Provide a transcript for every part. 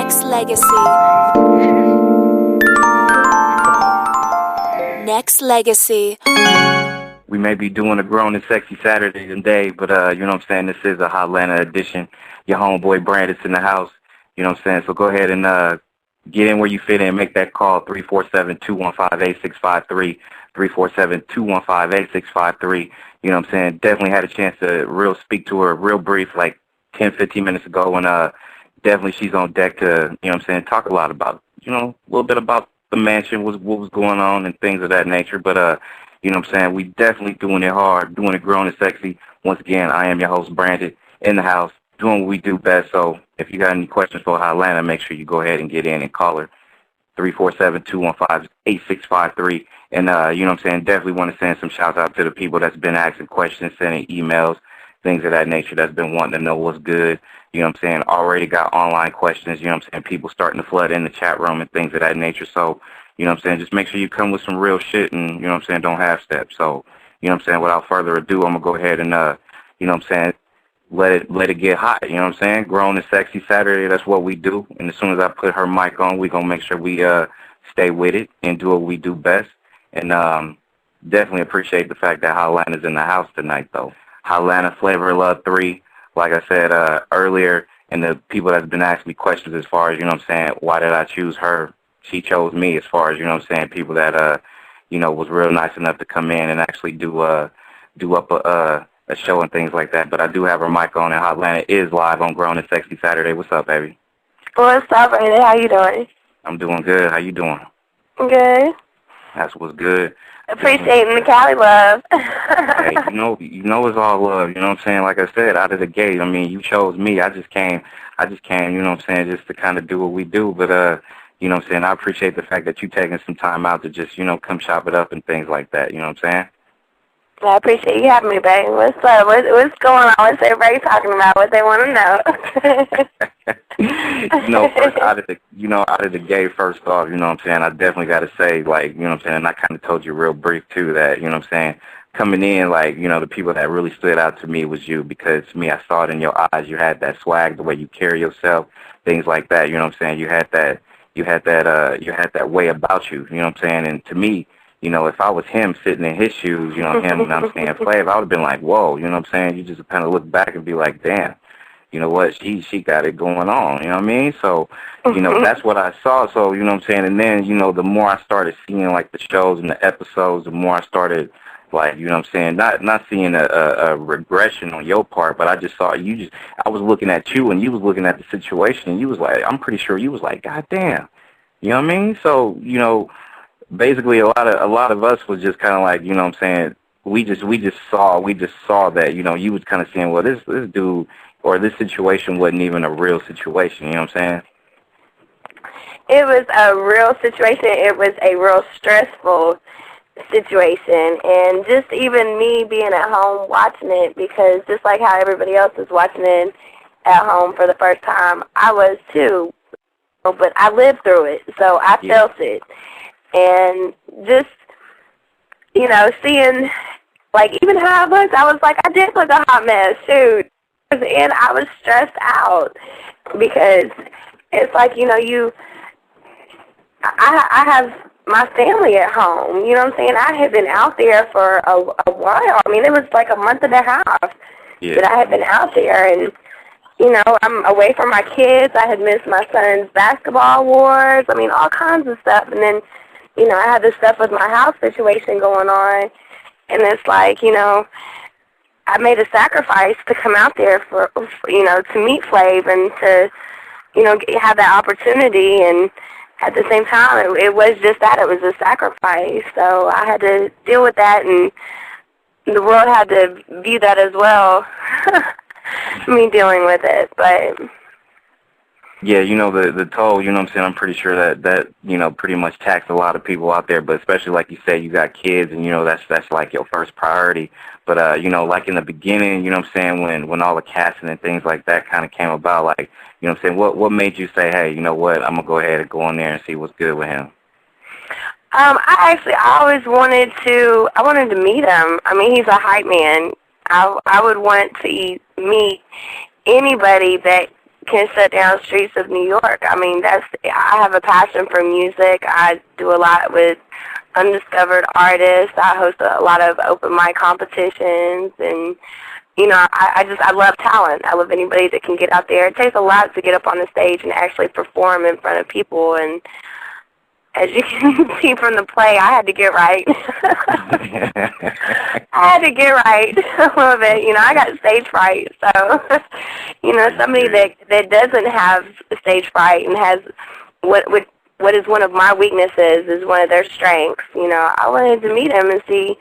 Nexxlegacy. Nexxlegacy. We may be doing a grown and sexy Saturday today, but you know what I'm saying, this is a Hotlanta edition. Your homeboy Brandon's in the house. You know what I'm saying? So go ahead and get in where you fit in. Make that call, 347-215-8653, 347-215-8653. You know what I'm saying? Definitely had a chance to speak to her real brief, like 10, 15 minutes ago, and definitely she's on deck to, you know what I'm saying, talk a lot about, you know, a little bit about the mansion, what was going on and things of that nature. But, you know what I'm saying, we definitely doing it hard, doing it grown and sexy. Once again, I am your host, Branded, in the house, doing what we do best. So if you got any questions for Hotlanta, make sure you go ahead and get in and call her, 347-215-8653. And, you know what I'm saying, definitely want to send some shout out to the people that's been asking questions, sending emails, things of that nature, that's been wanting to know what's good. You know what I'm saying, already got online questions, you know what I'm saying, people starting to flood in the chat room and things of that nature. So, you know what I'm saying, just make sure you come with some real shit and, you know what I'm saying, don't half step. So, you know what I'm saying, without further ado, I'm going to go ahead and, you know what I'm saying, let it get hot, you know what I'm saying? Grown and sexy Saturday, that's what we do. And as soon as I put her mic on, we're going to make sure we stay with it and do what we do best. And definitely appreciate the fact that Hollanta's in the house tonight, though. Hotlanta Flavor of Love 3, like I said earlier, and the people that's been asking me questions as far as, you know what I'm saying, why did I choose her? She chose me, as far as, you know what I'm saying, people that, you know, was real nice enough to come in and actually do up a show and things like that. But I do have her mic on, and Hotlanta is live on Grown and Sexy Saturday. What's up, baby? What's up, Brandon? How you doing? I'm doing good. How you doing? Good. That's what's good. Appreciating the Cali love. Hey, you know it's all love, you know what I'm saying? Like I said, out of the gate, I mean, you chose me. I just came, you know what I'm saying, just to kind of do what we do. But, you know what I'm saying, I appreciate the fact that you taking some time out to just, you know, come chop it up and things like that, you know what I'm saying? I appreciate you having me, babe. What's up? What's going on? What's everybody talking about? What they want to know? First, out of the gate, first off, you know what I'm saying, I definitely got to say, like, you know what I'm saying, and I kind of told you real brief, too, that, you know what I'm saying, coming in, like, you know, the people that really stood out to me was you, because to me, I saw it in your eyes. You had that swag, the way you carry yourself, things like that, you know what I'm saying, you had that way about you, you know what I'm saying, and to me, you know, if I was him sitting in his shoes, you know, him, and I'm saying Flav, I would have been like, whoa, you know what I'm saying? You just kind of look back and be like, damn, you know what, she got it going on, you know what I mean? So, you know, that's what I saw. So, you know what I'm saying? And then, you know, the more I started seeing, like, the shows and the episodes, the more I started, like, you know what I'm saying, not seeing a regression on your part, but I just saw I was looking at you, and you was looking at the situation, and you was like, I'm pretty sure you was like, God damn, you know what I mean? So, you know, basically, a lot of us was just kind of like, you know what I'm saying, we just saw that, you know, you was kind of saying, well, this dude or this situation wasn't even a real situation, you know what I'm saying? It was a real situation. It was a real stressful situation, and just even me being at home watching it, because just like how everybody else is watching it at home for the first time, I was too, but I lived through it, so I felt it. And just, you know, seeing, like, even how I was like, I did look a hot mess, shoot. And I was stressed out because it's like, you know, I have my family at home, you know what I'm saying? I had been out there for a while. I mean, it was like a month and a half that I had been out there. And, you know, I'm away from my kids. I had missed my son's basketball awards. I mean, all kinds of stuff. And then, you know, I had this stuff with my house situation going on, and it's like, you know, I made a sacrifice to come out there for you know, to meet Flav and to, you know, have that opportunity, and at the same time, it was just that, it was a sacrifice, so I had to deal with that, and the world had to view that as well, me dealing with it, but... Yeah, you know, the toll, you know what I'm saying, I'm pretty sure that you know, pretty much taxed a lot of people out there, but especially like you said, you got kids, and, you know, that's like your first priority. But, you know, like in the beginning, you know what I'm saying, when all the casting and things like that kind of came about, like, you know what I'm saying, what made you say, hey, you know what, I'm going to go ahead and go in there and see what's good with him? I always wanted to meet him. I mean, he's a hype man. I would want to meet anybody that can shut down streets of New York. I mean, I have a passion for music. I do a lot with undiscovered artists. I host a lot of open mic competitions, and I love talent. I love anybody that can get out there. It takes a lot to get up on the stage and actually perform in front of people, and as you can see from the play, I had to get right. I had to get right a little bit. I got stage fright. So, somebody that doesn't have stage fright and has what is one of my weaknesses is one of their strengths. I wanted to meet him and see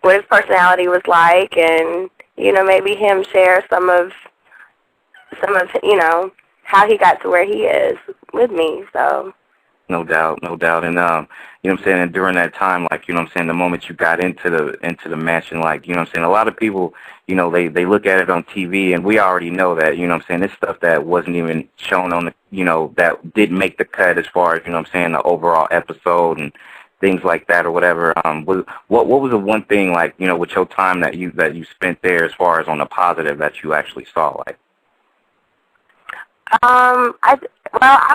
what his personality was like, and maybe him share some of how he got to where he is with me. So. No doubt. And what I'm saying, and during that time, like, the moment you got into the mansion, like, what I'm saying, a lot of people, they look at it on TV, and we already know that, this stuff that wasn't even shown on the, that didn't make the cut as far as, the overall episode and things like that or whatever. What was the one thing, like, with your time that you spent there as far as on the positive that you actually saw, like? I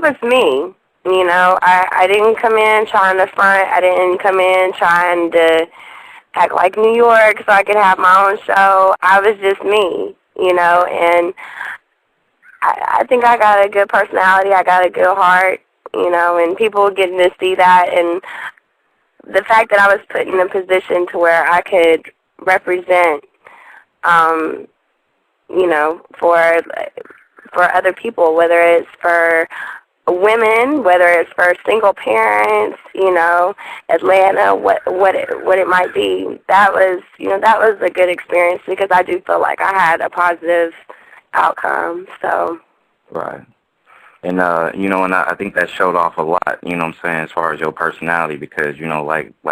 was me. I didn't come in trying to front. I didn't come in trying to act like New York so I could have my own show. I was just me, and I think I got a good personality. I got a good heart, and people getting to see that. And the fact that I was put in a position to where I could represent, for other people, whether it's for women, whether it's for single parents, Atlanta, what it might be. That was a good experience because I do feel like I had a positive outcome. So. Right. And and I think that showed off a lot. As far as your personality, because like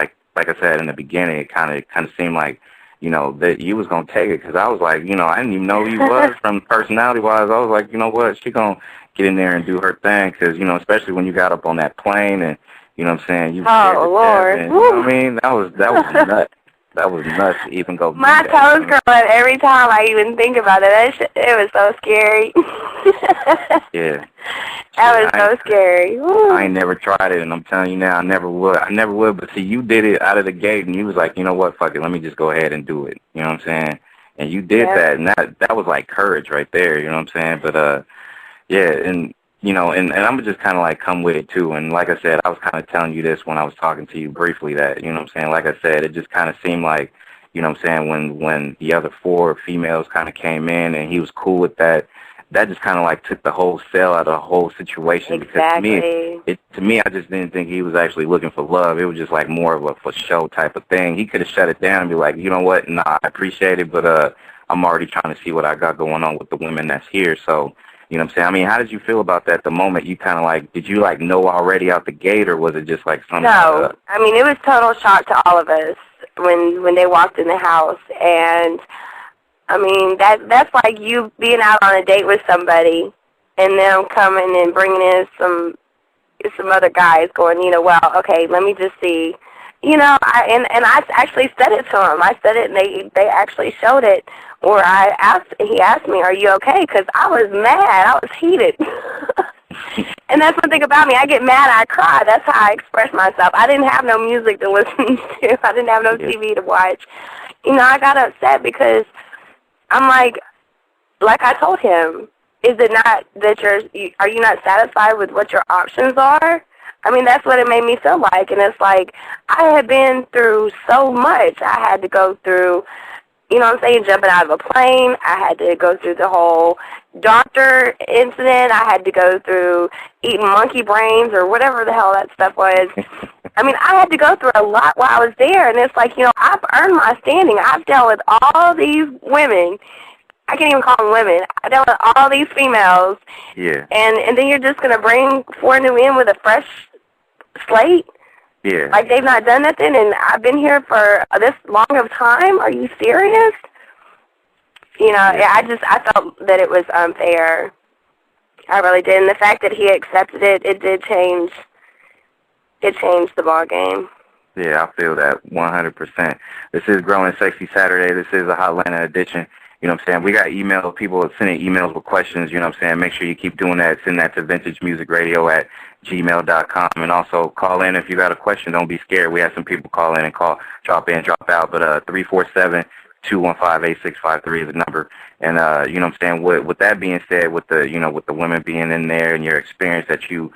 I said in the beginning, it kind of seemed like that you was gonna take it, because I was like, I didn't even know who you was from personality wise. I was like, what, she gonna get in there and do her thing, because especially when you got up on that plane and you oh Lord, and, what I mean, that was nuts. That was nuts to even go. My toes curling every time I even think about it. It was so scary. Yeah. That was so scary. I ain't never tried it, and I'm telling you now, I never would. But see, you did it out of the gate, and you was like, what, fuck it, let me just go ahead and do it. You know what I'm saying? And you did that, and that was like courage right there. You know what I'm saying? But yeah, and and I'm just kind of like come with it too. And like I said, I was kind of telling you this when I was talking to you briefly that, like I said, it just kind of seemed like, when the other 4 females kind of came in and he was cool with that, that just kind of like took the whole sell out of the whole situation. Exactly. Because to me, I just didn't think he was actually looking for love. It was just like more of a for show type of thing. He could have shut it down and be like, you know what, nah, I appreciate it, but I'm already trying to see what I got going on with the women that's here. So, what I'm saying? I mean, how did you feel about that the moment you kind of like, did you like know already out the gate, or was it just like something? No, I mean, it was total shock to all of us when they walked in the house. And I mean, that's like you being out on a date with somebody and them coming and bringing in some other guys going, well, okay, let me just see. And I actually said it to him. I said it, and they actually showed it. Or he asked me, are you okay? Because I was mad. I was heated. And that's one thing about me. I get mad, I cry. That's how I express myself. I didn't have no music to listen to. I didn't have no TV to watch. I got upset because I'm like I told him, is it not that are you not satisfied with what your options are? I mean, that's what it made me feel like. And it's like I had been through so much. I had to go through, jumping out of a plane. I had to go through the whole doctor incident. I had to go through eating monkey brains or whatever the hell that stuff was. I mean, I had to go through a lot while I was there. And it's like, I've earned my standing. I've dealt with all these women. I can't even call them women. I dealt with all these females. Yeah. And then you're just going to bring 4 new in with a fresh slate? Yeah. Like they've not done nothing, and I've been here for this long of time? Are you serious? I felt that it was unfair. I really did. And the fact that he accepted it, it changed the ball game. Yeah, I feel that 100%. This is Growing Sexy Saturday. This is a Hotlanta edition. You know what I'm saying? We got email, people sending emails with questions, you know what I'm saying? Make sure you keep doing that. Send that to vintagemusicradio@gmail.com. And also call in if you got a question. Don't be scared. We had some people call in and drop in, drop out. But 347-215-8653 is the number. And you know what I'm saying? With that being said, with the women being in there and your experience that you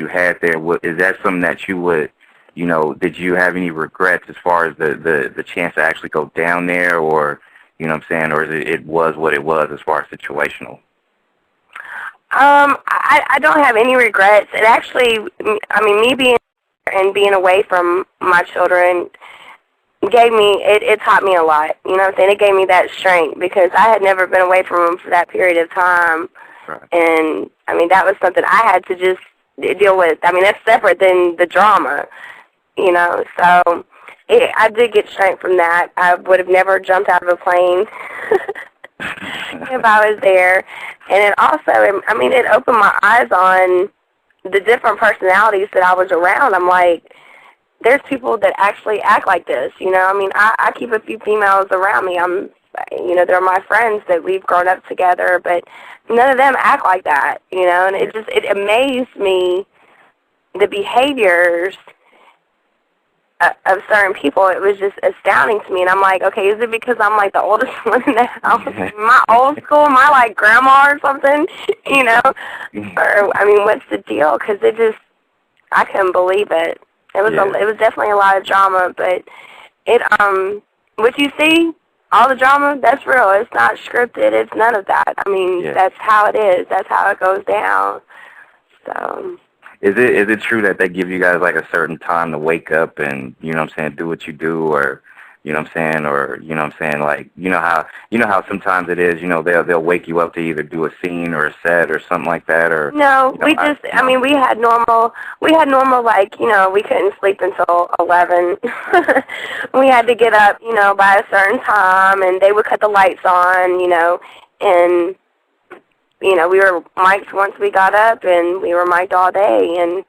had there, is that something that you would, did you have any regrets as far as the chance to actually go down there, or, you know what I'm saying, or it was what it was as far as situational? I don't have any regrets. It actually, me being away from my children it taught me a lot. You know what I'm saying? It gave me that strength because I had never been away from them for that period of time. Right. And, that was something I had to just deal with. That's separate than the drama, So I did get strength from that. I would have never jumped out of a plane if I was there. And it also, it opened my eyes on the different personalities that I was around. I'm like, there's people that actually act like this, I keep a few females around me. They're my friends that we've grown up together, but none of them act like that, and it amazed me, the behaviors of certain people. It was just astounding to me, and I'm like, okay, is it because I'm like the oldest one in the house? Am I old school? Am I like grandma or something, Or, what's the deal? Because I couldn't believe it. It was it was definitely a lot of drama, but what you see, all the drama, that's real. It's not scripted. It's none of that. That's how it is. That's how it goes down. So. Is it true that they give you guys like a certain time to wake up and, do what you do, or, like, how sometimes it is, they'll wake you up to either do a scene or a set or something like that, or no, we had normal, like, we couldn't sleep until 11. We had to get up, by a certain time, and they would cut the lights on, and we were mic'd once we got up, and we were mic'd all day, and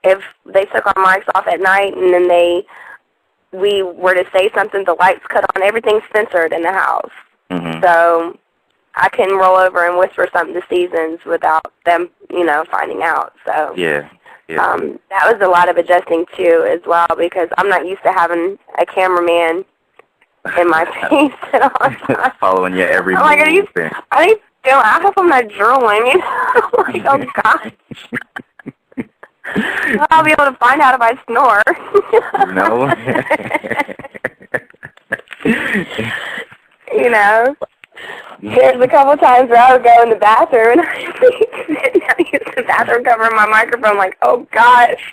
if they took our mics off at night and then we were to say something, the lights cut on, everything's censored in the house. Mm-hmm. So I couldn't roll over and whisper something to Seasons without them, finding out. So yeah. That was a lot of adjusting too, as well, because I'm not used to having a cameraman in my face at all times. Following you every move. Like, I hope I'm not drooling. Like, oh gosh. I'll be able to find out if I snore. No. There's a couple times where I would go in the bathroom and I'd be sitting down against the bathroom covering my microphone like, oh gosh.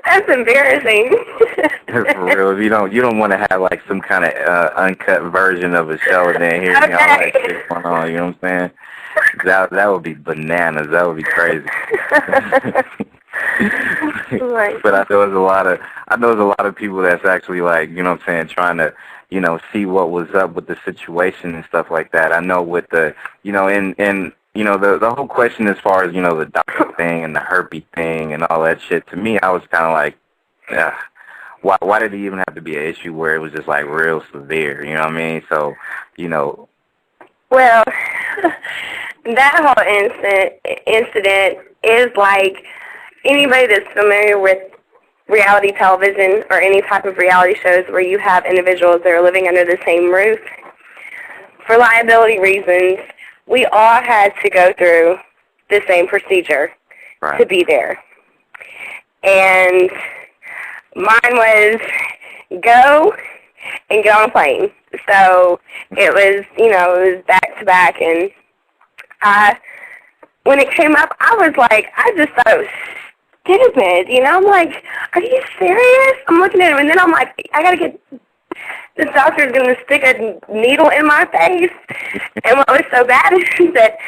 That's embarrassing. For real. You don't want to have like some kind of uncut version of a show and then hear all that shit going on, you know what I'm saying? That would be bananas. That would be crazy. But I know there's a lot of people that's actually like, trying to, see what was up with the situation and stuff like that. I know with the, the whole question as far as, the doctor thing and the herpes thing and all that shit, to me, I was kind of like, why did it even have to be an issue where it was just like real severe, you know what I mean? So, Well, that whole incident is like, anybody that's familiar with reality television or any type of reality shows where you have individuals that are living under the same roof, for liability reasons, we all had to go through the same procedure to be there. And mine was go and get on a plane. So it was, it was back to back, and when it came up, I was like, I just thought it was stupid, I'm like, are you serious? I'm looking at him, and then I'm like, this doctor's going to stick a needle in my face. And what was so bad is that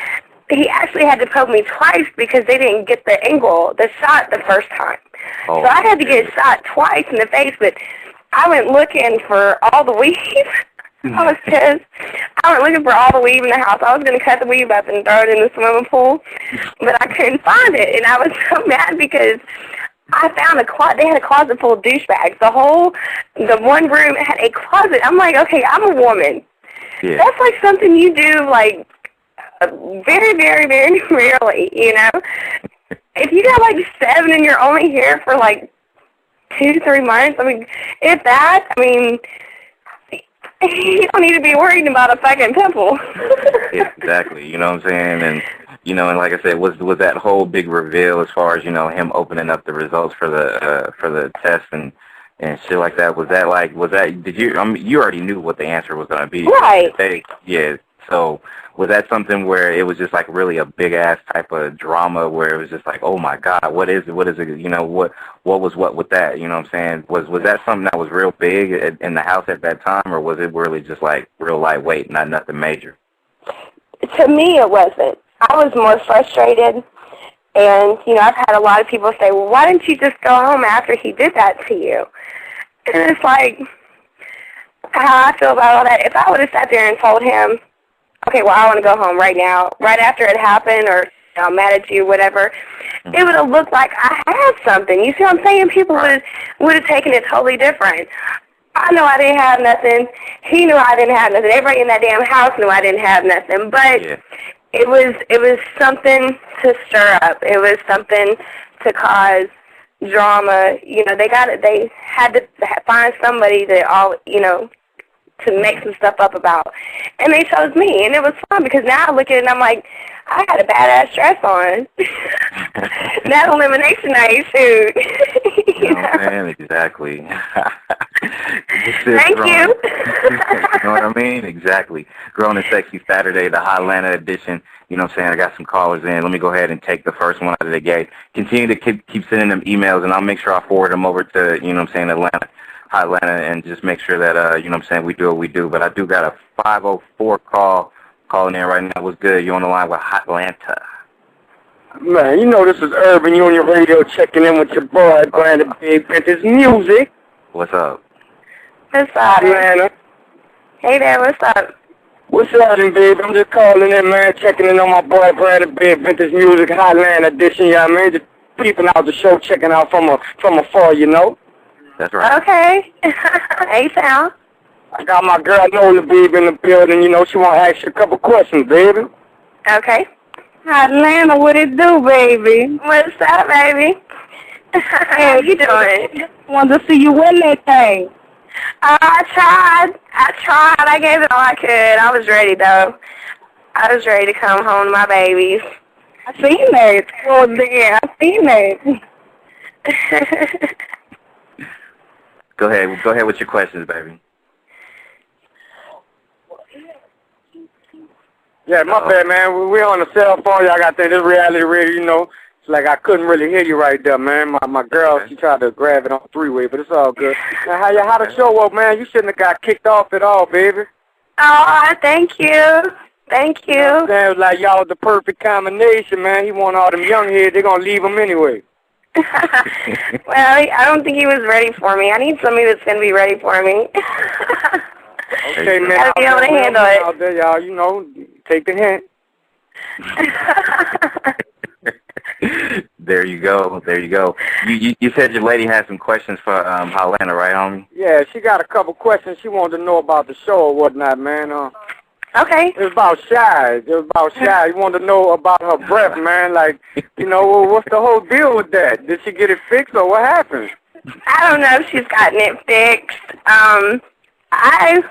he actually had to poke me twice because they didn't get the shot the first time. Oh. So I had to get shot twice in the face, but I went looking for all the weave. I was pissed. I went looking for all the weave in the house. I was going to cut the weave up and throw it in the swimming pool, but I couldn't find it. And I was so mad because I found they had a closet full of douchebags. The one room had a closet. I'm like, okay, I'm a woman. Yeah. That's like something you do, like, very, very, very rarely, you know? If you got, like, 7 and you're only here for, like, 2-3 months, I mean, if that, I mean, you don't need to be worried about a fucking pimple. Yeah, exactly. You know what I'm saying? And, you know, and like I said, was that whole big reveal as far as, you know, him opening up the results for the test and shit like that? Did you, I mean, you already knew what the answer was going to be. Right. Yeah. So was that something where it was just like really a big ass type of drama where it was just like, oh my God, what is it? You know, what was what with that? You know what I'm saying? Was that something that was real big in the house at that time, or was it really just like real lightweight, not nothing major? To me, it wasn't. I was more frustrated. And, you know, I've had a lot of people say, well, why didn't you just go home after he did that to you? And it's like, how I feel about all that. If I would have sat there and told him, okay, well, I want to go home right now, right after it happened, or I'm mad at you, whatever, it would have looked like I had something. You see what I'm saying? People would have taken it totally different. I know I didn't have nothing. He knew I didn't have nothing. Everybody in that damn house knew I didn't have nothing. But it was something to stir up. It was something to cause drama. You know, they had to find somebody to make some stuff up about. And they chose me, and it was fun because now I look at it and I'm like, I had a badass dress on. That elimination night, shoot. You know what I'm saying? Exactly. Thank you. You know what I mean? Exactly. Grown and Sexy Saturday, the Hotlanta edition. You know what I'm saying? I got some callers in. Let me go ahead and take the first one out of the gate. Continue to keep sending them emails, and I'll make sure I forward them over to, you know what I'm saying, Hotlanta, and just make sure that, you know what I'm saying, we do what we do. But I do got a 504 calling in right now. What's good? You on the line with Hotlanta. Man, you know this is Urban. You on your radio checking in with your boy, Branded Big Vintage Music. What's up? What's up? Atlanta. Hey there, what's up? What's up, baby? I'm just calling in, man, checking in on my boy, Branded Big Vintage Music, Hotlanta edition, yeah, man. Just peeping out the show, checking out from afar, you know. That's right. Okay. Hey, Sal. I got my girl Nola, baby, in the building. You know, she want to ask you a couple questions, baby. Okay. Atlanta, what it do, baby? What's up, baby? How you doing? Wanted to see you win that thing. I tried. I gave it all I could. I was ready, though. I was ready to come home to my babies. I seen that. Oh, yeah, I seen that. Go ahead with your questions, baby. Yeah, my bad, man. We're on the cell phone. Y'all got this reality radio, you know. It's like I couldn't really hear you right there, man. My girl, she tried to grab it on three-way, but it's all good. Now, how the show up, man? You shouldn't have got kicked off at all, baby. Oh, thank you. Thank you. You know what I'm saying? It was like y'all was the perfect combination, man. He want all them young heads. They're going to leave him anyway. Well, I don't think he was ready for me. I need somebody that's going to be ready for me. Okay, man. Gotta be able to handle it. Out there, y'all, you know, take the hint. There you go. You said your lady had some questions for Hotlanta, right, homie? Yeah, she got a couple questions. She wanted to know about the show or whatnot, man. Okay. It was about Shy. You wanted to know about her breath, man. Like, you know, what's the whole deal with that? Did she get it fixed or what happened? I don't know if she's gotten it fixed. I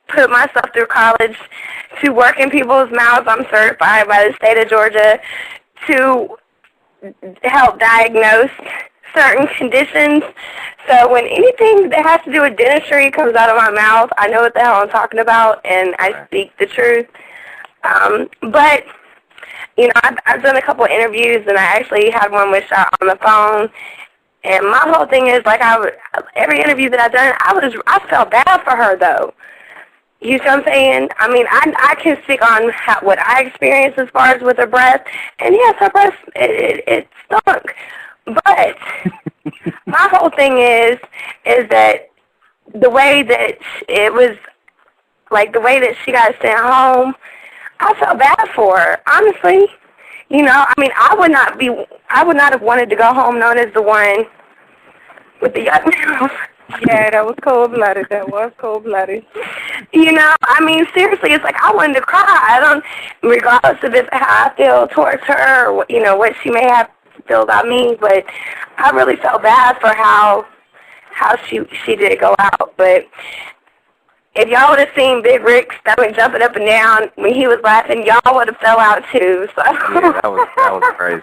put myself through college to work in people's mouths. I'm certified by the state of Georgia to help diagnose certain conditions. So when anything that has to do with dentistry comes out of my mouth, I know what the hell I'm talking about, and I speak the truth. But, you know, I've done a couple of interviews, and I actually had one with Shot on the phone. And my whole thing is, like, every interview that I've done, I felt bad for her, though. You see what I'm saying? I mean, I can speak on what I experienced as far as with her breath. And, yes, her breath, it stunk. But my whole thing is that the way that it was, like, the way that she got sent home, I felt bad for her, honestly. You know, I mean, I would not have wanted to go home known as the one with the yuck mouth. Yeah, that was cold-blooded. That was cold-blooded. You know, I mean, seriously, it's like I wanted to cry. I don't, regardless of how I feel towards her, or, you know, what she may have feel about me, but I really felt bad for how she did go out. But if y'all would have seen Big Rick's stomach jumping up and down when he was laughing, y'all would have fell out too. So Yeah, that was crazy.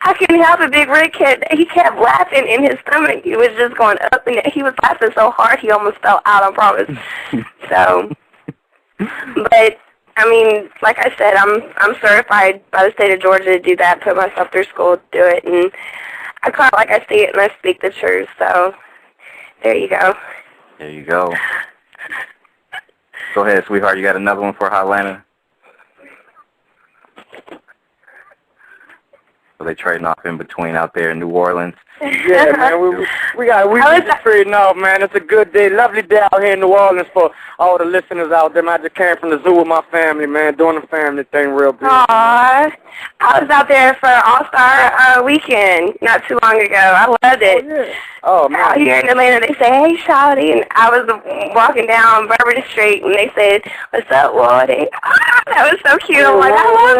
I couldn't help it. Big Rick kept laughing in his stomach. He was just going up and he was laughing so hard he almost fell out, I promise. So, but I mean, like I said, I'm certified by the state of Georgia to do that, put myself through school to do it, and I call it like I see it and I speak the truth. So there you go. There you go. Go ahead, sweetheart. You got another one for Hotlanta? So they trading off in between out there in New Orleans. Yeah, man, we just trading off, man. It's a good day, lovely day out here in New Orleans for all the listeners out there. Man, I just came from the zoo with my family, man, doing the family thing real big. Aww. I was out there for All-Star weekend not too long ago. I loved it. Oh, yeah. Oh, man. Out here in Atlanta, they say, hey, Shawty, and I was walking down Bourbon Street, and they said, what's up, Wardy? That was so cute. I'm like, I love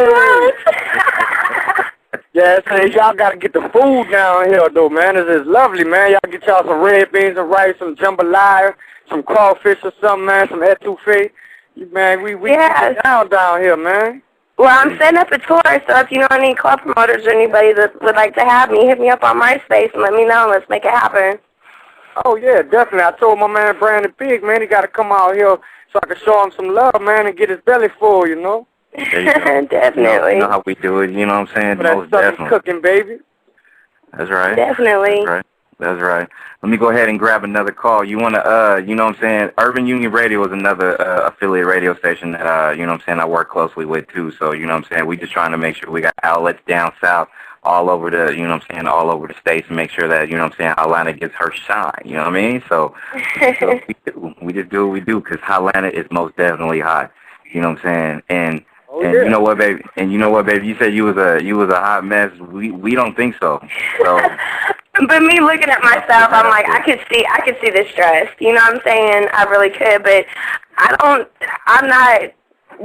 you. Yeah, so y'all got to get the food down here, though, man. It's lovely, man. Y'all get y'all some red beans and rice, some jambalaya, some crawfish or something, man, some etouffee. Man, we get down here, man. Well, I'm setting up a tour, so if you know any club promoters or anybody that would like to have me, hit me up on MySpace and let me know. Let's make it happen. Oh, yeah, definitely. I told my man Brandon Big, man, he got to come out here so I can show him some love, man, and get his belly full, you know? Definitely. You know how we do it, you know what I'm saying? But Most that's definitely. cooking, baby. That's right. Definitely. That's right. That's right. Let me go ahead and grab another call. You want to, you know what I'm saying? Urban Union Radio is another affiliate radio station that, you know what I'm saying, I work closely with too. So, you know what I'm saying? We just trying to make sure we got outlets down south all over the, you know what I'm saying, all over the states and make sure that, you know what I'm saying, Hotlanta gets her shine. You know what I mean? So we just do what we do because Hotlanta is most definitely hot. You know what I'm saying? And you know what, baby? And you know what, baby? You said you was a hot mess. We don't think so. So. But me looking at myself, I'm like, I could see the stress. You know what I'm saying? I really could, but I'm not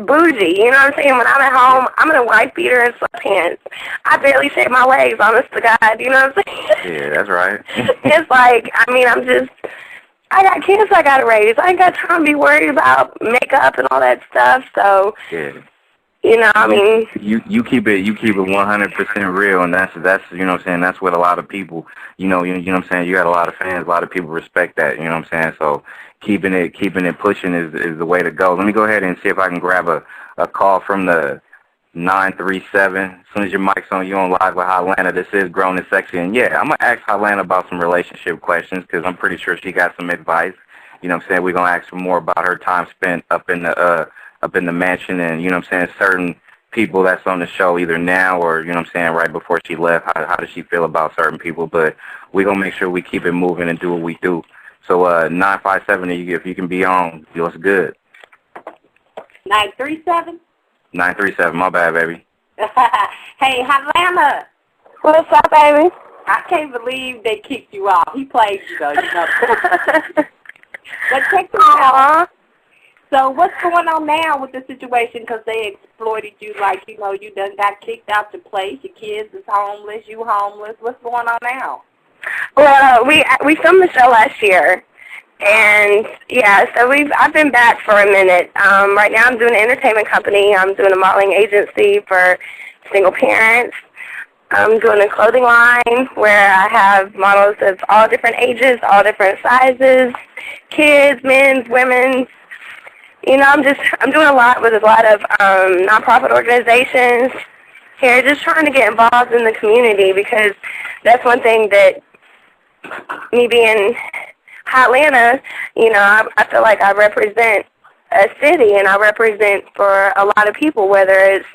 bougie. You know what I'm saying? When I'm at home, I'm in a white beater and sweatpants. I barely shave my legs, honest to God. You know what I'm saying? Yeah, that's right. It's like, I mean, I got kids I got to raise. I ain't got time to be worried about makeup and all that stuff. So, yeah. You know, I mean, you keep it 100% real, and that's you know what I'm saying, that's what a lot of people, you know what I'm saying, you got a lot of fans, a lot of people respect that, you know what I'm saying, so keeping it pushing is the way to go. Let me go ahead and see if I can grab a call from the 937. As soon as your mic's on, you're on live with Hotlanta. This is Grown and Sexy, and yeah, I'm going to ask Hotlanta about some relationship questions because I'm pretty sure she got some advice. You know what I'm saying, we're going to ask her more about her time spent up in the mansion and, you know what I'm saying, certain people that's on the show either now or, you know what I'm saying, right before she left. How does she feel about certain people? But we're going to make sure we keep it moving and do what we do. So 957, if you can be on, what's good? 937? 937, my bad, baby. Hey, Hotlanta. What's up, baby? I can't believe they kicked you off. He played you, though, you know. But check this out. So what's going on now with the situation? Because they exploited you like, you know, you done got kicked out the place. Your kids is homeless. You homeless. What's going on now? Well, we filmed the show last year. And, yeah, so I've been back for a minute. Right now I'm doing an entertainment company. I'm doing a modeling agency for single parents. I'm doing a clothing line where I have models of all different ages, all different sizes, kids, men's, women's. You know, I'm doing a lot with a lot of nonprofit organizations here, just trying to get involved in the community because that's one thing that me being Hotlanta, you know, I feel like I represent a city and I represent for a lot of people, whether it's,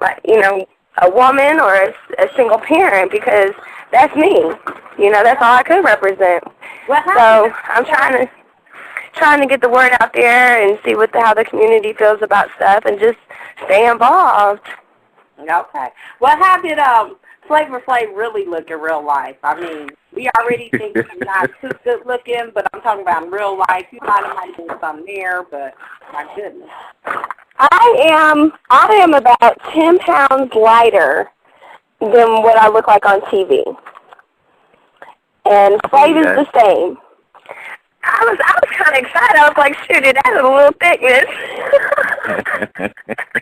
like, you know, a woman or a single parent, because that's me. You know, that's all I could represent. So I'm trying to get the word out there and see how the community feels about stuff and just stay involved. Okay. Well, how did Flavor Flav really look in real life? I mean, we already think he's not too good looking, but I'm talking about in real life. You might do something there, but my goodness. I am about 10 pounds lighter than what I look like on TV. And Flav is the same. I was kind of excited. I was like, shoot, it has a little thickness.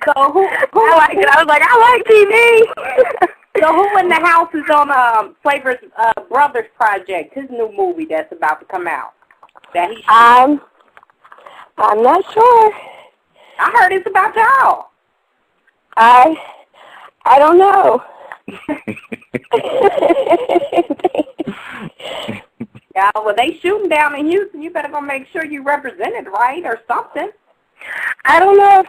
So who I like it. I was like, I like TV. So who in the house is on Flavor's Brothers project, his new movie that's about to come out? That he I'm not sure. I heard it's about y'all. I don't know. Yeah, well, they shooting down in Houston. You better go make sure you represented right or something. I don't know if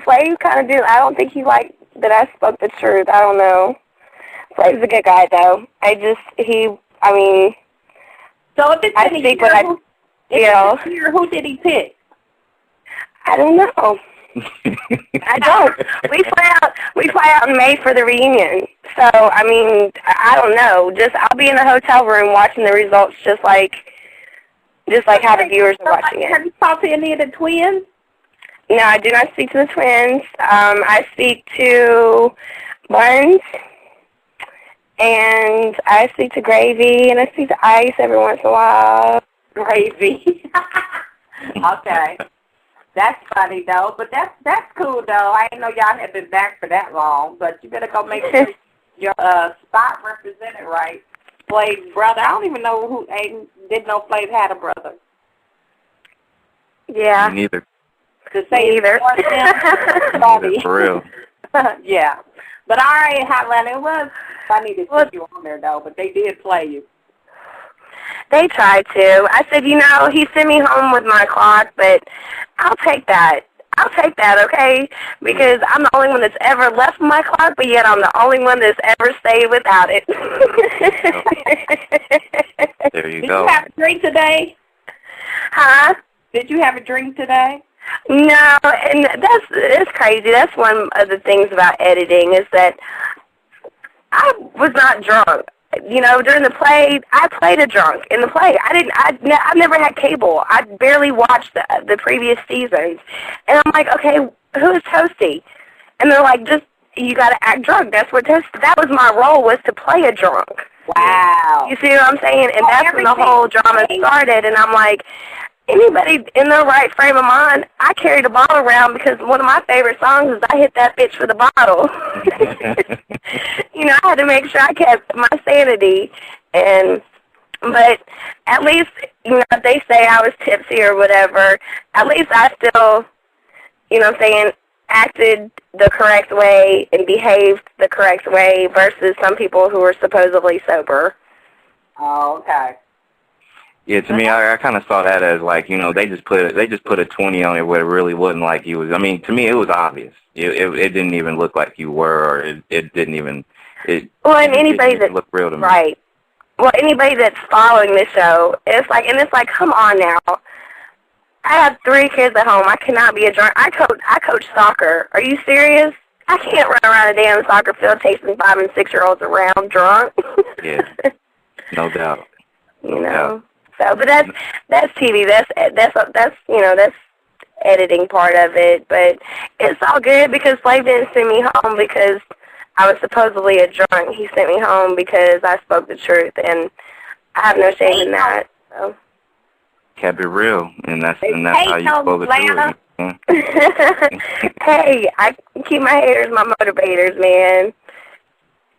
Flav kind of do. I don't think he liked that I spoke the truth. I don't know. Flav's a good guy, though. I mean. So if it's I speak what I feel. Who did he pick? I don't know. I don't. We fly out in May for the reunion. So, I mean, I don't know. I'll be in the hotel room watching the results just like how the viewers are watching it. Have you talked to any of the twins? No, I do not speak to the twins. I speak to Buns, and I speak to Gravy, and I speak to Ice every once in a while. Gravy. Okay. That's funny, though. But that's cool, though. I didn't know y'all had been back for that long. But you better go make sure your spot represented right. Flav's brother. I don't even know who didn't know Flav had a brother. Yeah. Me neither. To say either. For real. Yeah. But all right, Hotlanta, it was funny to see you on there, though. But they did play you. They tried to. I said, he sent me home with my clock, but I'll take that. Okay? Because I'm the only one that's ever left my clock, but yet I'm the only one that's ever stayed without it. There you go. Did go. You have a drink today? Huh? Did you have a drink today? No, and it's crazy. That's one of the things about editing is that I was not drunk. During the play, I played a drunk in the play. I've never had cable. I barely watched the previous seasons. And I'm like, okay, who is Toasty? And they're like, you got to act drunk. That was my role, was to play a drunk. Wow. You see what I'm saying? And that's when the whole drama started. And I'm like, anybody in their right frame of mind, I carry the bottle around because one of my favorite songs is I Hit That Bitch with a Bottle. I had to make sure I kept my sanity. But at least, if they say I was tipsy or whatever, at least I still, acted the correct way and behaved the correct way versus some people who were supposedly sober. Oh, okay. Yeah, to me, I kind of saw that as like, they just put a 20 on it where it really wasn't like you was. I mean, to me, it was obvious. It didn't even look like you were, or it didn't even. Well, and anybody that looked real to me. Right. Well, anybody that's following the show, it's like, come on now. I have 3 kids at home. I cannot be a drunk. I coach soccer. Are you serious? I can't run around a damn soccer field chasing 5- and 6-year-olds around drunk. Yeah, no doubt. No doubt. So, but that's TV. That's editing part of it. But it's all good because Flav didn't send me home because I was supposedly a drunk. He sent me home because I spoke the truth, and I have no shame in that. So. Kept it real, and that's how you supposed to do it. Hey, I keep my haters my motivators, man.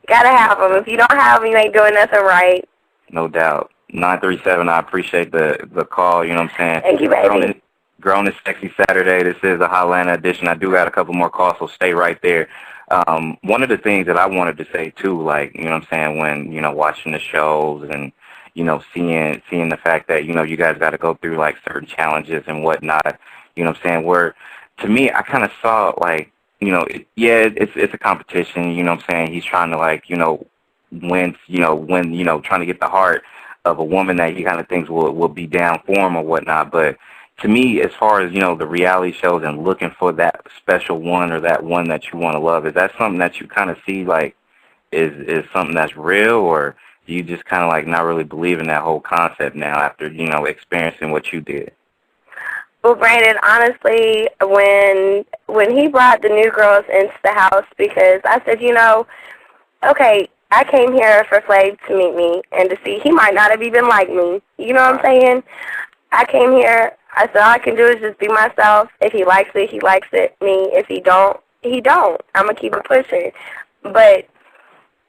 Gotta have them. If you don't have them, you ain't doing nothing right. No doubt. 937, I appreciate the call, you know what I'm saying? Thank you, baby. Grown and Sexy Saturday. This is the Hotlanta edition. I do got a couple more calls, so stay right there. One of the things that I wanted to say, too, like, you know what I'm saying, when, watching the shows and, seeing the fact that, you guys got to go through, like, certain challenges and whatnot, you know what I'm saying, where, to me, I kind of saw, like, it's a competition, you know what I'm saying? He's trying to, like, win, trying to get the heart of a woman that he kind of thinks will be down for him or whatnot. But to me, as far as, the reality shows and looking for that special one or that one that you want to love, is that something that you kind of see, like, is something that's real, or do you just kind of like not really believe in that whole concept now after, experiencing what you did? Well, Brandon, honestly, when he brought the new girls into the house, because I said, okay, I came here for Flav to meet me and to see. He might not have even liked me. You know what I'm saying? I came here. I said, all I can do is just be myself. If he likes it, he likes it. Me, if he don't, he don't. I'm going to keep it pushing. But,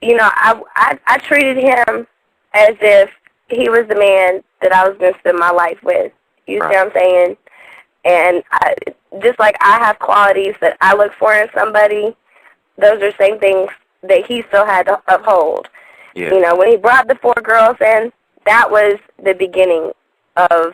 I treated him as if he was the man that I was going to spend my life with. You see what I'm saying? And just like I have qualities that I look for in somebody, those are the same things that he still had to uphold. Yeah. When he brought the 4 girls in, that was the beginning of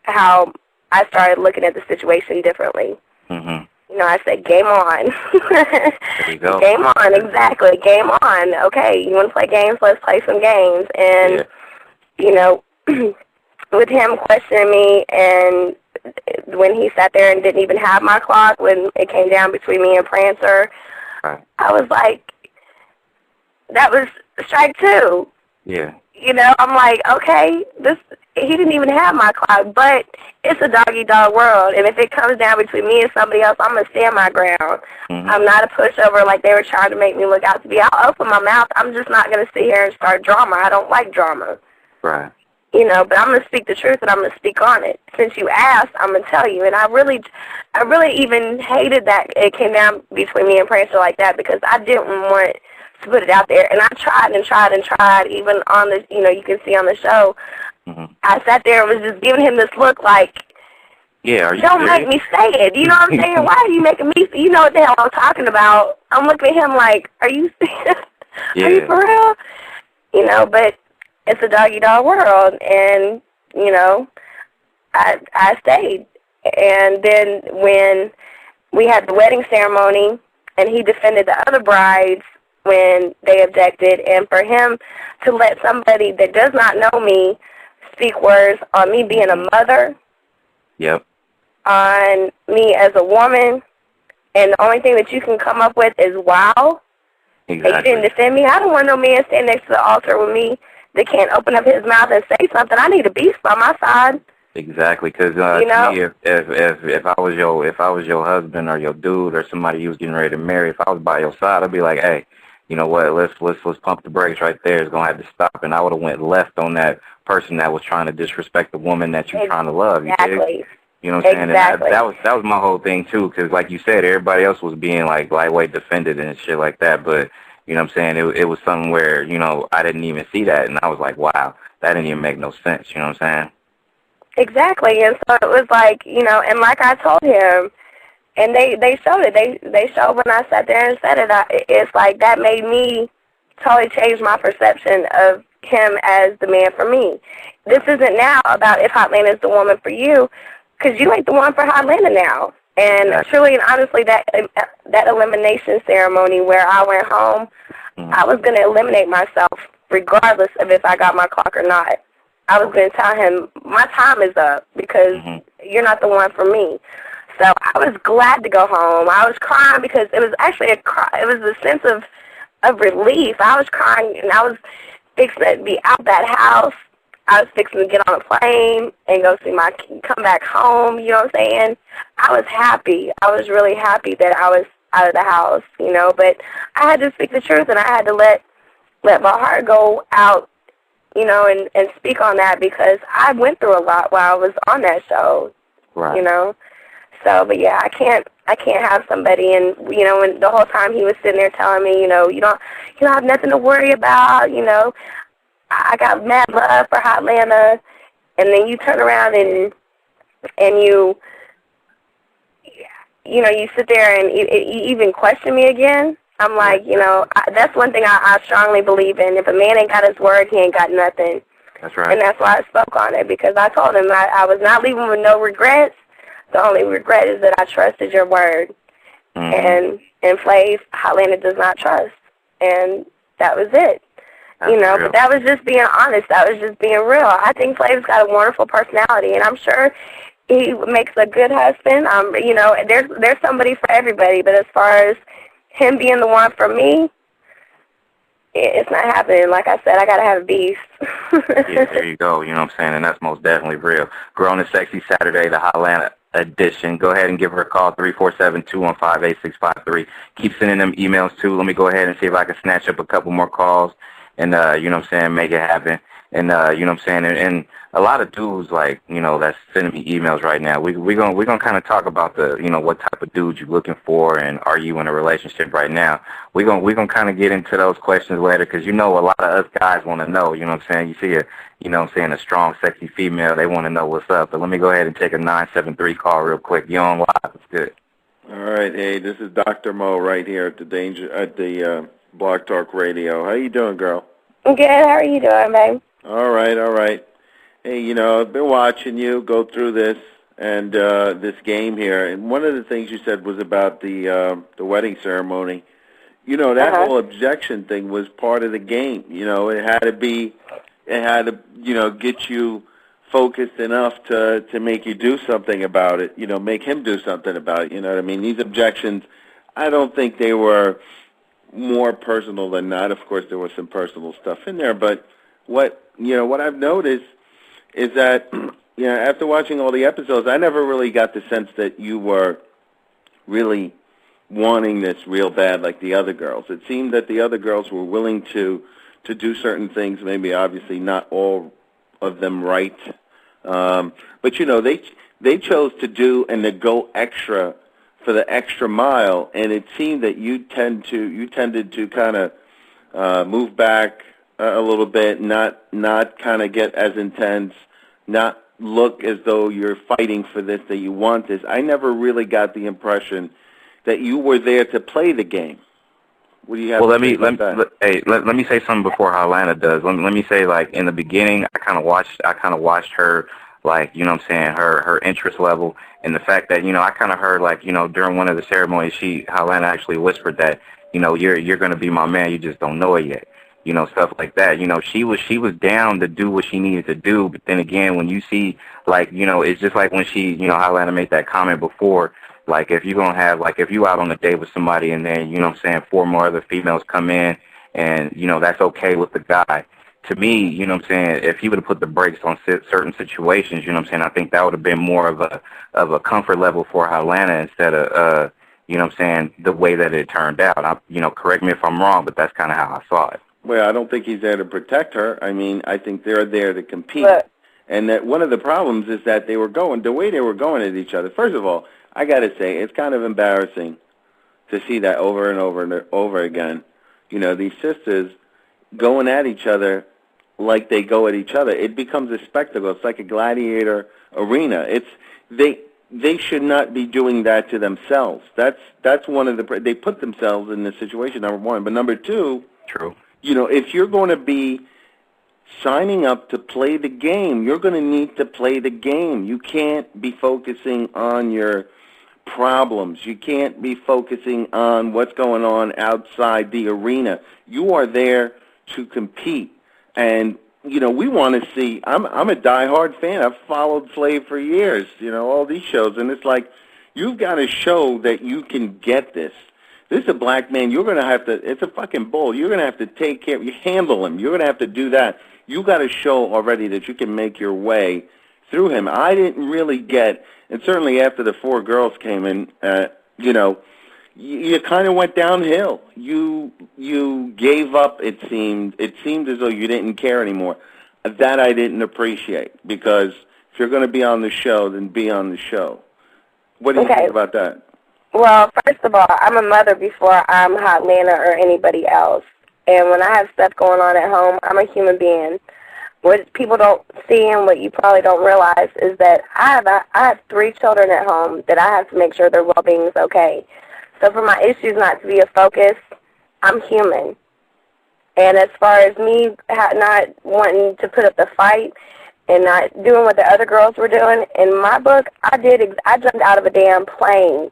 how I started looking at the situation differently. Mm-hmm. I said, game on. There you go. Game on, exactly. Game on. Okay, you want to play games? Let's play some games. And, with him questioning me, and when he sat there and didn't even have my clock, when it came down between me and Prancer, I was like, that was strike 2. Yeah. I'm like, okay, he didn't even have my clock, but it's a dog-eat-dog world, and if it comes down between me and somebody else, I'm going to stand my ground. Mm-hmm. I'm not a pushover like they were trying to make me look out to be. I'll open my mouth. I'm just not going to sit here and start drama. I don't like drama. Right. But I'm going to speak the truth, and I'm going to speak on it. Since you asked, I'm going to tell you. And I really even hated that it came down between me and Prancer like that, because I didn't want to put it out there. And I tried and tried and tried, even on the, you can see on the show. Mm-hmm. I sat there and was just giving him this look like, don't make me say it. You know what I'm saying? Why are you making me? You know what the hell I'm talking about. I'm looking at him like, are you serious? Yeah. Are you for real? But it's a dog-eat-dog world, and, I stayed. And then when we had the wedding ceremony, and he defended the other brides when they objected, and for him to let somebody that does not know me speak words on me being a mother, on me as a woman, and the only thing that you can come up with is wow, exactly. And you didn't defend me. I don't want no man standing next to the altar with me that can't open up his mouth and say something. I need a beast by my side. Exactly, because to me, if I was your husband or your dude or somebody you was getting ready to marry, if I was by your side, I'd be like, hey, you know what? Let's pump the brakes right there. It's gonna have to stop. And I would have went left on that person that was trying to disrespect the woman that you're trying to love. Exactly. You know what I'm saying? Exactly. And that was my whole thing too. Because like you said, everybody else was being like lightweight defended and shit like that. But you know what I'm saying? It was something where I didn't even see that, and I was like, wow, that didn't even make no sense. You know what I'm saying? Exactly. And so it was like, and like I told him, and they showed it. They showed when I sat there and said it. It's like that made me totally change my perception of him as the man for me. This isn't now about if Hotlanta is the woman for you, because you ain't the one for Hotlanta now. And truly and honestly, that elimination ceremony where I went home, I was going to eliminate myself regardless of if I got my clock or not. I was going to tell him, my time is up because you're not the one for me. So I was glad to go home. I was crying because it was actually it was a sense of relief. I was crying, and I was fixing to be out that house. I was fixing to get on a plane and come back home, you know what I'm saying? I was happy. I was really happy that I was out of the house, but I had to speak the truth, and I had to let my heart go out, and speak on that, because I went through a lot while I was on that show, right. So, but yeah, I can't have somebody, and and the whole time he was sitting there telling me, you don't have nothing to worry about, I got mad love for Hotlanta, and then you turn around and you sit there and you even question me again. I'm like, that's one thing I strongly believe in. If a man ain't got his word, he ain't got nothing. That's right. And that's why I spoke on it, because I told him I was not leaving with no regrets. The only regret is that I trusted your word. And Flav, Hotlanta does not trust. And that was it. That's But that was just being honest. That was just being real. I think Flav's got a wonderful personality, and I'm sure he makes a good husband. There's somebody for everybody, but as far as him being the one for me, it's not happening. Like I said, I got to have a beef. Yeah, there you go. You know what I'm saying? And that's most definitely real. Grown and Sexy Saturday, the Hotlanta edition. Go ahead and give her a call, 347-215-8653. Keep sending them emails, too. Let me go ahead and see if I can snatch up a couple more calls and, you know what I'm saying, make it happen. And, you know what I'm saying, and a lot of dudes, like, you know, that's sending me emails right now. We're gonna kind of talk about the, you know, what type of dude you're looking for and are you in a relationship right now. We're gonna kind of get into those questions later because, you know, a lot of us guys want to know, you know what I'm saying. You see a, you know what I'm saying, a strong, sexy female, they want to know what's up. But let me go ahead and take a 973 call real quick. You on live? It's good. All right, hey, this is Dr. Mo right here at the Blog Talk Radio. How you doing, girl? I'm good. How are you doing, babe? All right, all right. Hey, you know, I've been watching you go through this and this game here, and one of the things you said was about the wedding ceremony. You know, that whole objection thing was part of the game. You know, it had to, you know, get you focused enough to make you do something about it, you know, make him do something about it, you know what I mean? These objections, I don't think they were more personal than not. Of course, there was some personal stuff in there, but what I've noticed is that, you know, after watching all the episodes, I never really got the sense that you were really wanting this real bad like the other girls. It seemed that the other girls were willing to do certain things, maybe obviously not all of them right. But, you know, they chose to do and to go extra for the extra mile, and it seemed that you tended to kind of move back a little bit, not kind of get as intense, not look as though you're fighting for this, that you want this. I never really got the impression that you were there to play the game. What do you have to say about that? Let me say something before Hotlanta does. Let me say, like, in the beginning, I kind of watched her, like, you know what I'm saying, her interest level, and the fact that, you know, I kind of heard, like, you know, during one of the ceremonies, Hotlanta actually whispered that, you know, you're going to be my man, you just don't know it yet. You know, stuff like that. You know, she was down to do what she needed to do, but then again, when you see, like, you know, it's just like when she, you know, Hotlanta made that comment before, like, if you're going to have, like, if you out on a date with somebody and then, you know what I'm saying, 4 more other females come in and, you know, that's okay with the guy. To me, you know what I'm saying, if he would have put the brakes on certain situations, you know what I'm saying, I think that would have been more of a comfort level for Hotlanta instead of, you know what I'm saying, the way that it turned out. You know, correct me if I'm wrong, but that's kind of how I saw it. Well, I don't think he's there to protect her. I mean, I think they're there to compete. And that one of the problems is that the way they were going at each other. First of all, I got to say, it's kind of embarrassing to see that over and over and over again. You know, these sisters going at each other like they go at each other. It becomes a spectacle. It's like a gladiator arena. They should not be doing that to themselves. That's one of the, they put themselves in this situation, number one. But number two, true. You know, if you're going to be signing up to play the game, you're going to need to play the game. You can't be focusing on your problems. You can't be focusing on what's going on outside the arena. You are there to compete. And, you know, we want to see, I'm a diehard fan. I've followed Flav for years, you know, all these shows. And it's like, you've got to show that you can get this. This is a black man. You're going to have to, it's a fucking bull. You're going to have to take care, you handle him. You're going to have to do that. You got to show already that you can make your way through him. I didn't really get, and certainly after the 4 girls came in, you know, you kind of went downhill. You gave up, it seemed. It seemed as though you didn't care anymore. That I didn't appreciate, because if you're going to be on the show, then be on the show. What do you think about that? Well, first of all, I'm a mother before I'm Hotlanta or anybody else. And when I have stuff going on at home, I'm a human being. What people don't see and what you probably don't realize is that I have 3 children at home that I have to make sure their well-being is okay. So for my issues not to be a focus, I'm human. And as far as me not wanting to put up the fight and not doing what the other girls were doing, in my book, I jumped out of a damn plane.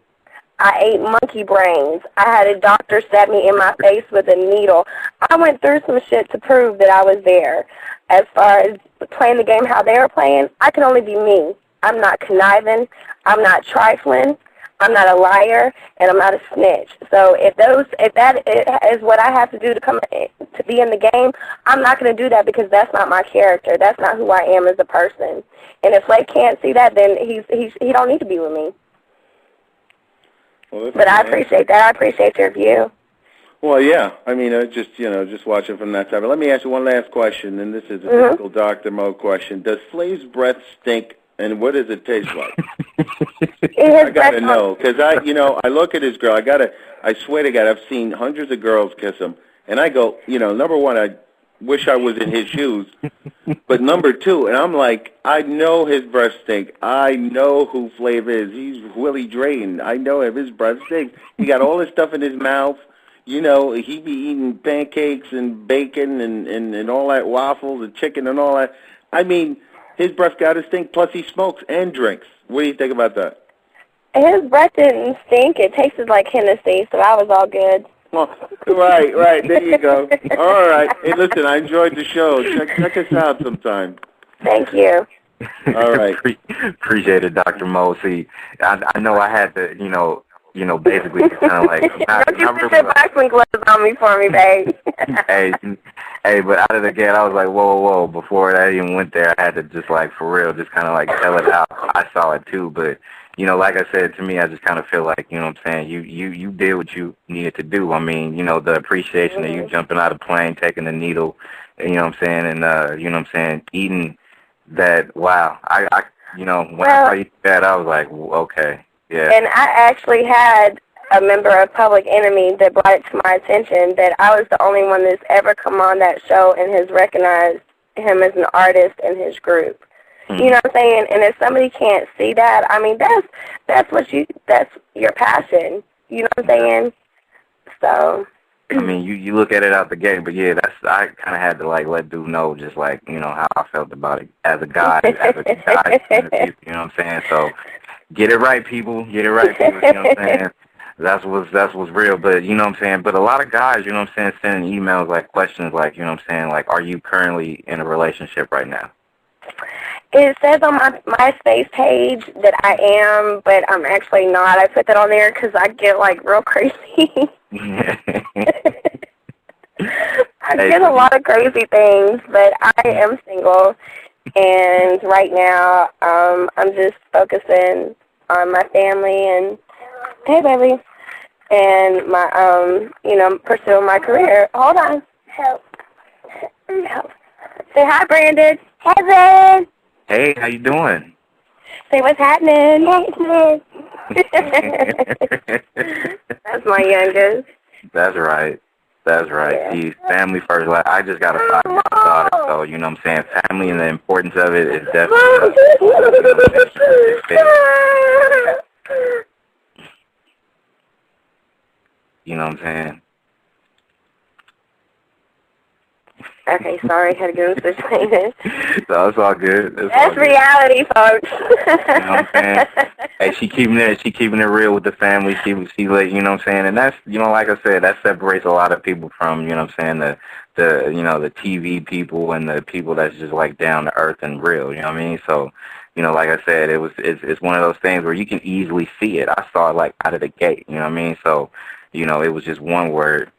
I ate monkey brains. I had a doctor stab me in my face with a needle. I went through some shit to prove that I was there. As far as playing the game how they were playing, I can only be me. I'm not conniving. I'm not trifling. I'm not a liar, and I'm not a snitch. So if that is what I have to do to be in the game, I'm not going to do that because that's not my character. That's not who I am as a person. And if Flake can't see that, then he don't need to be with me. Well, but I appreciate that. I appreciate your view. Well, yeah. I mean, just watching from that side. But let me ask you one last question, and this is a typical Dr. Mo question. Does Flav's breath stink, and what does it taste like? I gotta know, because I look at this girl. I swear to God, I've seen hundreds of girls kiss him, and I go, number one, I wish I was in his shoes, but number two, and I'm like, I know his breath stink. I know who Flav is. He's Willie Drayton. I know if his breath stinks. He got all this stuff in his mouth. He be eating pancakes and bacon and all that, waffles and chicken and all that. I mean, his breath got to stink, plus he smokes and drinks. What do you think about that? His breath didn't stink. It tasted like Hennessy, so I was all good. Oh, right. There you go. All right. Hey, listen, I enjoyed the show. Check us out sometime. Thank you. All right. Appreciate it, Dr. Mo. See, I know I had to, basically kind of like. Don't you put your boxing gloves on me for me, babe. hey, but out of the gate, I was like, whoa. Before I even went there, I had to just like, for real, just kind of like tell it out. I saw it too, but, like I said, to me, I just kind of feel like, what I'm saying, you did what you needed to do. I mean, the appreciation of you jumping out of the plane, taking the needle, what I'm saying, and, what I'm saying, eating that, wow. When I saw you do that, I was like, okay. Yeah. And I actually had a member of Public Enemy that brought it to my attention that I was the only one that's ever come on that show and has recognized him as an artist in his group. Mm-hmm. You know what I'm saying? And if somebody can't see that, I mean, that's your passion. You know what I'm saying? So. I mean, you look at it out the gate, but yeah, I kind of had to like let dude know just like, how I felt about it as a guy, you know what I'm saying? So. Get it right, people. Get it right, people. You know what I'm saying? That's what's real. But, you know what I'm saying? But a lot of guys, you know what I'm saying, sending emails like questions like, you know what I'm saying, like, are you currently in a relationship right now? It says on my MySpace page that I am, but I'm actually not. I put that on there because I get, like, real crazy. I get a lot of crazy things, but I am single. And right now, I'm just focusing on my family and, hey, baby, and my, pursuing my career. Hold on. Help. Say hi, Brandon. Hi, Brandon. Hey, how you doing? Say what's happening. That's my youngest. That's right. Yeah. See, family first. Like, I just got a 5-year-old daughter, so, you know what I'm saying, family and the importance of it is definitely, you know what I'm saying? Okay, sorry, had to go to switch lanes. No, it's all good. That's reality, folks. You know what I'm saying? Hey, she keeping it real with the family. She like, you know what I'm saying? And that's, like I said, that separates a lot of people from, you know what I'm saying, the TV people and the people that's just like down to earth and real, you know what I mean? So, like I said, it's one of those things where you can easily see it. I saw it like out of the gate, you know what I mean? So, it was just one word,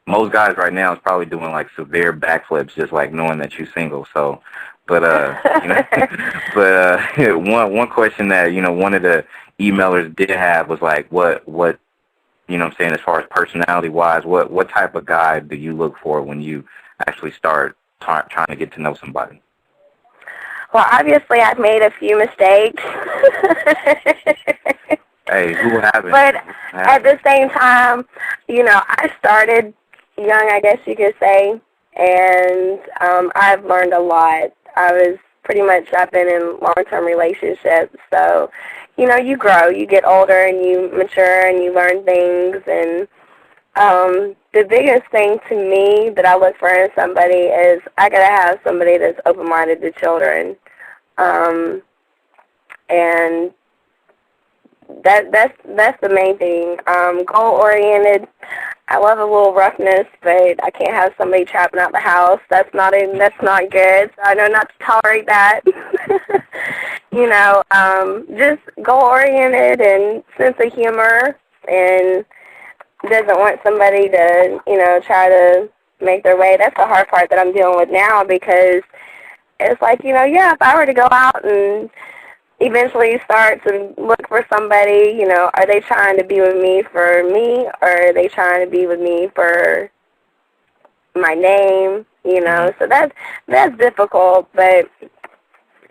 most guys right now is probably doing like severe backflips just like knowing that you're single. So, but one question that one of the emailers did have was like, what you know what I'm saying, as far as personality wise, what type of guy do you look for when you actually start trying to get to know somebody? Well, obviously I've made a few mistakes. Hey, who haven't? But at the same time, I started young, I guess you could say, and I've learned a lot. I've been in long-term relationships, so, you grow, you get older, and you mature, and you learn things, and the biggest thing to me that I look for in somebody is I got to have somebody that's open-minded to children, and that's the main thing. Goal-oriented. I love a little roughness, but I can't have somebody trapping out the house. That's not good. So I know not to tolerate that. You know, just goal-oriented and sense of humor, and doesn't want somebody to, you know, try to make their way. That's the hard part that I'm dealing with now, because it's like, you know, yeah, if I were to go out and eventually start to look for somebody, you know, are they trying to be with me, or are they trying to be with me for my name, you know? So that's difficult, but,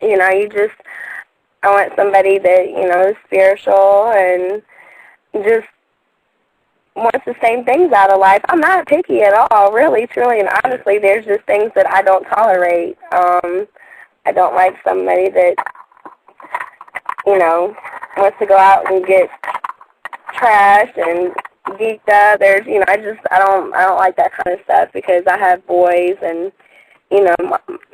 you know, I want somebody that, you know, is spiritual and just wants the same things out of life. I'm not picky at all, really, truly, and honestly. There's just things that I don't tolerate. I don't like somebody that, you know, wants to go out and get trashed and geeked up. There's, you know, I don't like that kind of stuff, because I have boys, and, you know,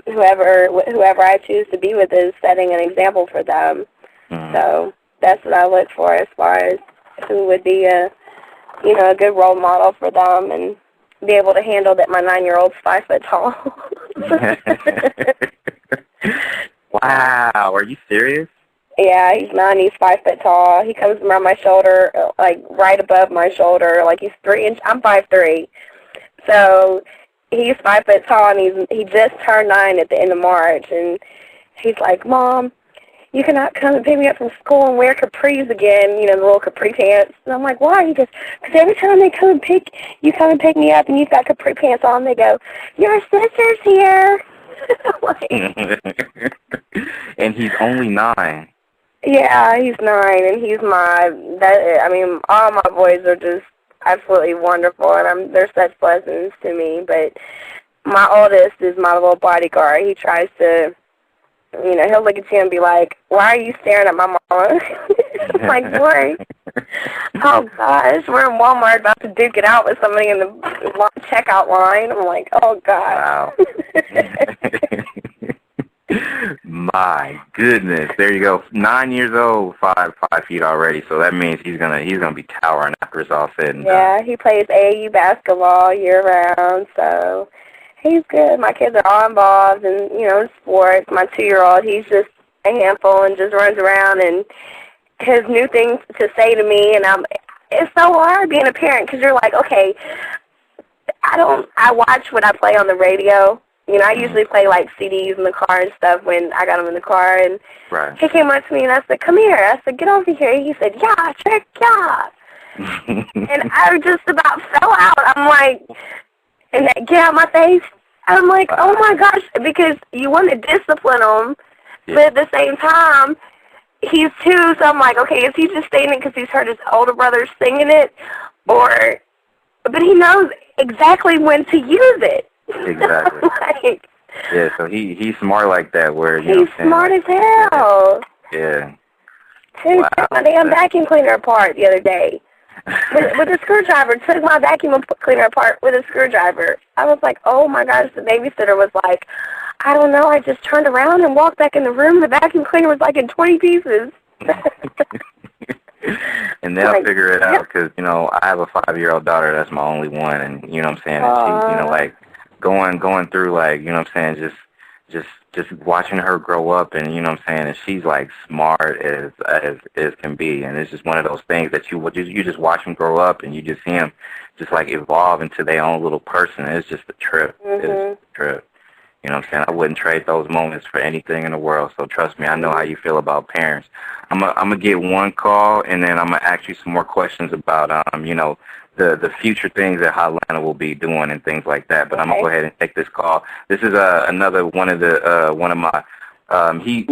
whoever I choose to be with is setting an example for them. So that's what I look for as far as who would be a good role model for them, and be able to handle that my 9-year-old's 5 foot tall. Wow, are you serious? Yeah, he's 9, he's 5 foot tall. He comes around my shoulder, like right above my shoulder, like he's 3 inches. I'm 5'3". So he's 5 foot tall, and he just turned 9 at the end of March, and he's like, Mom, you cannot come and pick me up from school and wear capris again, you know, the little capri pants. And I'm like, why? He goes, because every time they come and pick me up and you've got capri pants on, they go, your sister's here. And he's only 9. Yeah, he's 9, and he's all my boys are just absolutely wonderful, and they're such blessings to me. But my oldest is my little bodyguard. He tries to, you know, he'll look at you and be like, why are you staring at my mama? I'm like, boy, oh gosh, we're in Walmart about to duke it out with somebody in the checkout line. I'm like, oh gosh. Wow. My goodness, there you go. 9 years old, 5 feet already. So that means he's gonna be towering after it's all said and done. Yeah, he plays AAU basketball year round, so he's good. My kids are all involved in, you know, sports. My 2-year-old, he's just a handful and just runs around and has new things to say to me, and it's so hard being a parent, because you're like, okay, I watch what I play on the radio. You know, I usually play, like, CDs in the car and stuff when I got him in the car. And he came up to me, and I said, come here. I said, get over here. He said, yeah, check, yeah. And I just about fell out. I'm like, and that get out my face. I'm like, oh, my gosh, because you want to discipline him, but at the same time, he's 2, so I'm like, okay, is he just saying it because he's heard his older brother singing it? But he knows exactly when to use it. Exactly. Yeah, so he's smart like that, where, you know, he's smart as hell. Yeah. He took my damn vacuum cleaner apart the other day with a screwdriver. Took my vacuum cleaner apart with a screwdriver. I was like, oh my gosh. The babysitter was like, I don't know. I just turned around and walked back in the room. The vacuum cleaner was like in 20 pieces. And they'll figure it out, because, you know, I have a 5-year-old daughter. That's my only one, and, you know what I'm saying, and she's, you know, like, going through, like, you know what I'm saying, just watching her grow up, and, you know what I'm saying, and she's, like, smart as can be, and it's just one of those things that you just watch them grow up, and you just see them just, like, evolve into their own little person. It's just a trip. It's a trip. You know what I'm saying? I wouldn't trade those moments for anything in the world. So trust me, I know how you feel about parents. I'm gonna get one call, and then I'm gonna ask you some more questions about you know, the future things that Hotlanta will be doing and things like that. But I'm gonna go ahead and take this call. This is another one of my he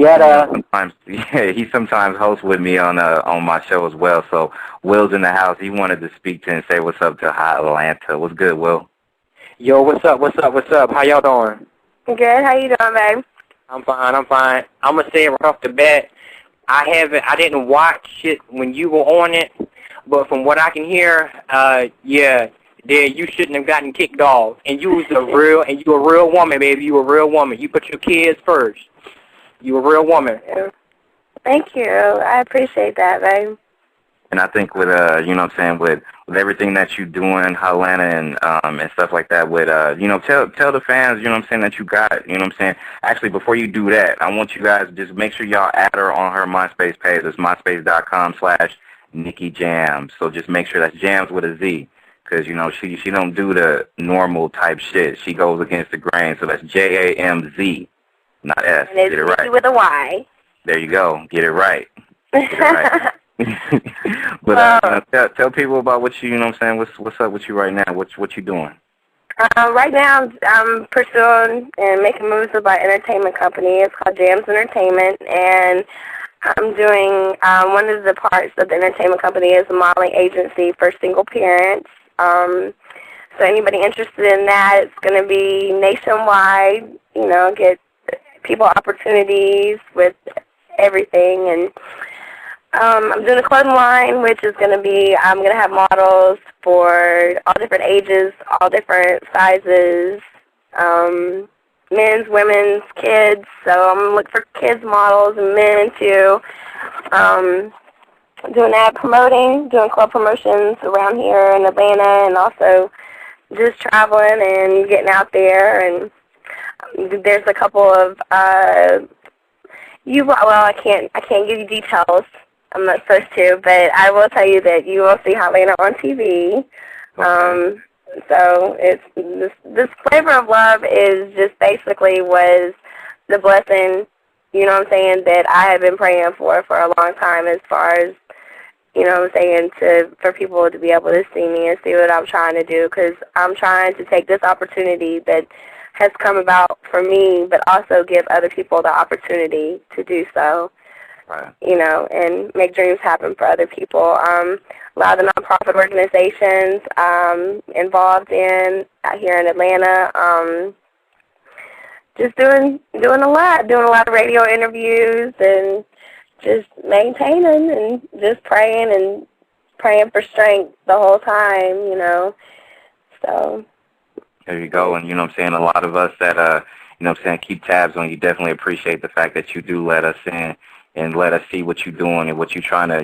sometimes hosts with me on my show as well. So Will's in the house. He wanted to speak to and say what's up to Hotlanta. What's good, Will? Yo, what's up? How y'all doing? Good. How you doing, babe? I'm fine. I'm gonna say right off the bat, I didn't watch it when you were on it, but from what I can hear, you shouldn't have gotten kicked off. And you a real woman, baby. You a real woman. You put your kids first. You a real woman. Thank you. I appreciate that, babe. And I think with you know what I'm saying, everything that you doing, Hotlanta and stuff like that. With tell the fans, that you got, Actually, before you do that, I want you guys just make sure y'all add her on her MySpace page. It's myspace.com/Nikki Jams. So just make sure that's Jams with a Z, because she don't do the normal type shit. She goes against the grain. So that's JAMZ, not S. And it's Get it right. Nikki with a Y. There you go. Get it right. Get it right. But tell people about what you what's up with you right now. What you doing? Right now, I'm pursuing and making moves with my entertainment company. It's called Jams Entertainment, and I'm doing one of the parts of the entertainment company is a modeling agency for single parents. So anybody interested in that, it's going to be nationwide. Get people opportunities with everything, and I'm doing a clothing line, which is going to be, I'm going to have models for all different ages, all different sizes, men's, women's, kids. So I'm looking for kids models and men too. Doing that, doing club promotions around here in Atlanta, and also just traveling and getting out there. And there's a couple of I can't give you details. I'm not supposed to, but I will tell you that you will see Hotlanta on TV. So it's this flavor of love is just basically was the blessing, that I have been praying for a long time, as far as, for people to be able to see me and see what I'm trying to do, because I'm trying to take this opportunity that has come about for me, but also give other people the opportunity to do so. Right. And make dreams happen for other people. A lot of the nonprofit organizations involved in out here in Atlanta, just doing a lot of radio interviews and just maintaining and just praying for strength the whole time, So there you go. And a lot of us that keep tabs on you definitely appreciate the fact that you do let us in and let us see what you're doing and what you're trying to,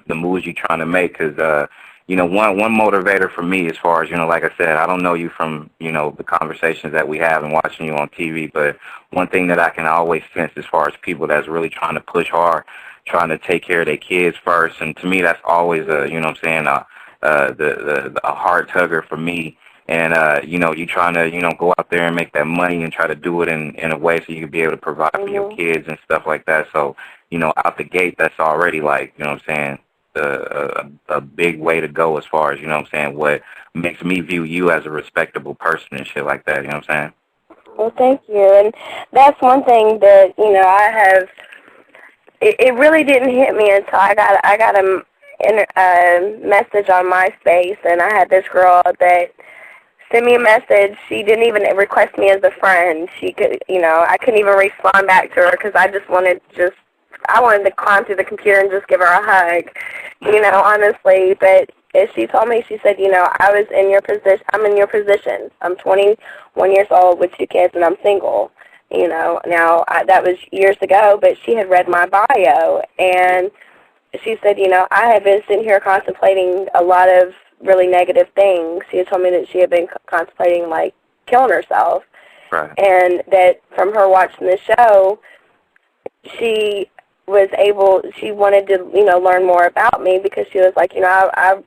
the moves you're trying to make. Because, one motivator for me, as far as, like I said, I don't know you from, the conversations that we have and watching you on TV, but one thing that I can always sense as far as people that's really trying to push hard, trying to take care of their kids first. And to me, that's always a heart tugger for me. And, you're trying to, go out there and make that money and try to do it in a way so you can be able to provide for your kids and stuff like that. So, out the gate, that's already like, a big way to go as far as, what makes me view you as a respectable person and shit like that, Well, thank you. And that's one thing that, I have, it really didn't hit me until I got a message on MySpace, and I had this girl that send me a message. She didn't even request me as a friend. She could, I couldn't even respond back to her because I wanted to climb through the computer and just give her a hug, honestly. But as she told me, she said, I was in your position. I'm in your position. I'm 21 years old with 2 kids, and I'm single. Now that was years ago, but she had read my bio, and she said, I have been sitting here contemplating a lot of really negative things. She had told me that she had been contemplating, like, killing herself. Right. And that from her watching the show, she wanted to, learn more about me, because she was like, I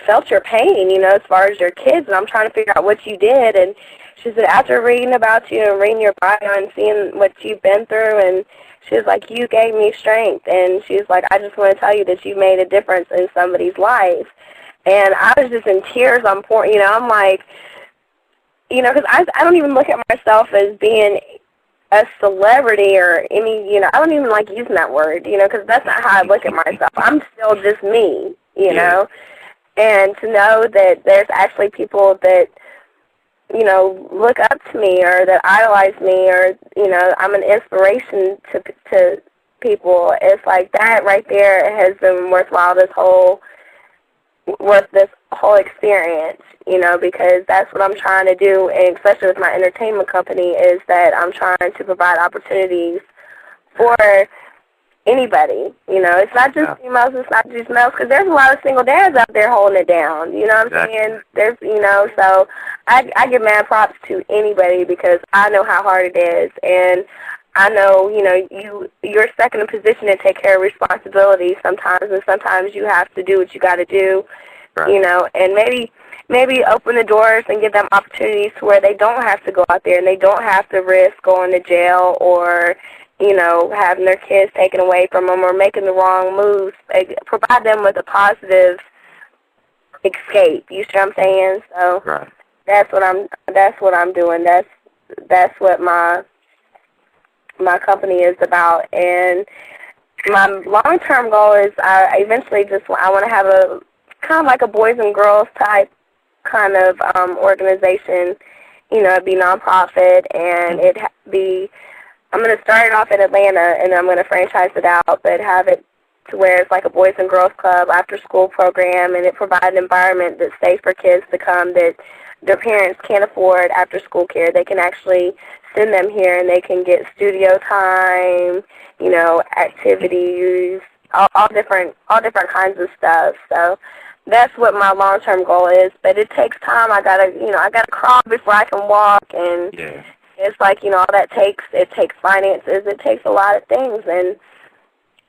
felt your pain, as far as your kids, and I'm trying to figure out what you did. And she said, after reading about you and reading your bio and seeing what you've been through, and she was like, you gave me strength. And she was like, I just want to tell you that you made a difference in somebody's life. And I was just in tears. I'm like, because I don't even look at myself as being a celebrity or any, I don't even like using that word, because that's not how I look at myself. I'm still just me, know. And to know that there's actually people that, look up to me or that idolize me, or, I'm an inspiration to people. It's like that right there has been worthwhile this whole experience, because that's what I'm trying to do, and especially with my entertainment company, is that I'm trying to provide opportunities for anybody. You know, it's not just females, it's not just males, because there's a lot of single dads out there holding it down. You know what I'm saying? There's, you know, so I give mad props to anybody because I know how hard it is, and I know, you know, you're stuck in a position to take care of responsibilities sometimes, and sometimes you have to do what you got to do, you know, and maybe open the doors and give them opportunities to where they don't have to go out there and they don't have to risk going to jail or, you know, having their kids taken away from them or making the wrong moves. Provide them with a positive escape. You see what I'm saying? So that's what I'm doing. That's what my company is about. And my long-term goal is I want to have a kind of like a boys and girls type kind of organization. You know, it'd be nonprofit, and I'm going to start it off in Atlanta, and I'm going to franchise it out, but have it to where it's like a boys and girls club after-school program, and it provides an environment that's safe for kids to come that their parents can't afford after-school care. They can actually send them here, and they can get studio time, you know, activities, all different kinds of stuff. So that's what my long-term goal is. But it takes time. I gotta crawl before I can walk, and it's like, you know, all that takes finances. It takes a lot of things, and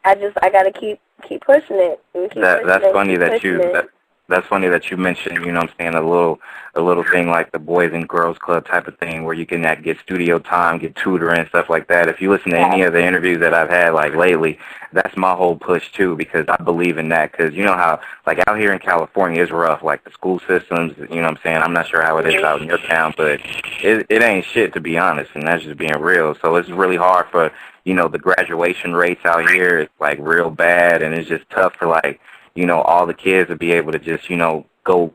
I gotta keep pushing it and keep pushing it. That's funny that you mentioned, you know what I'm saying, a little thing like the Boys and Girls Club type of thing where you can get studio time, get tutoring and stuff like that. If you listen to any of the interviews that I've had like lately, that's my whole push too, because I believe in that. Because you know how like out here in California it's rough, like the school systems, you know what I'm saying. I'm not sure how it is out in your town, but it ain't shit, to be honest, and that's just being real. So it's really hard for, you know, the graduation rates out here. It's like real bad, and it's just tough for like, you know, all the kids to be able to just, you know, go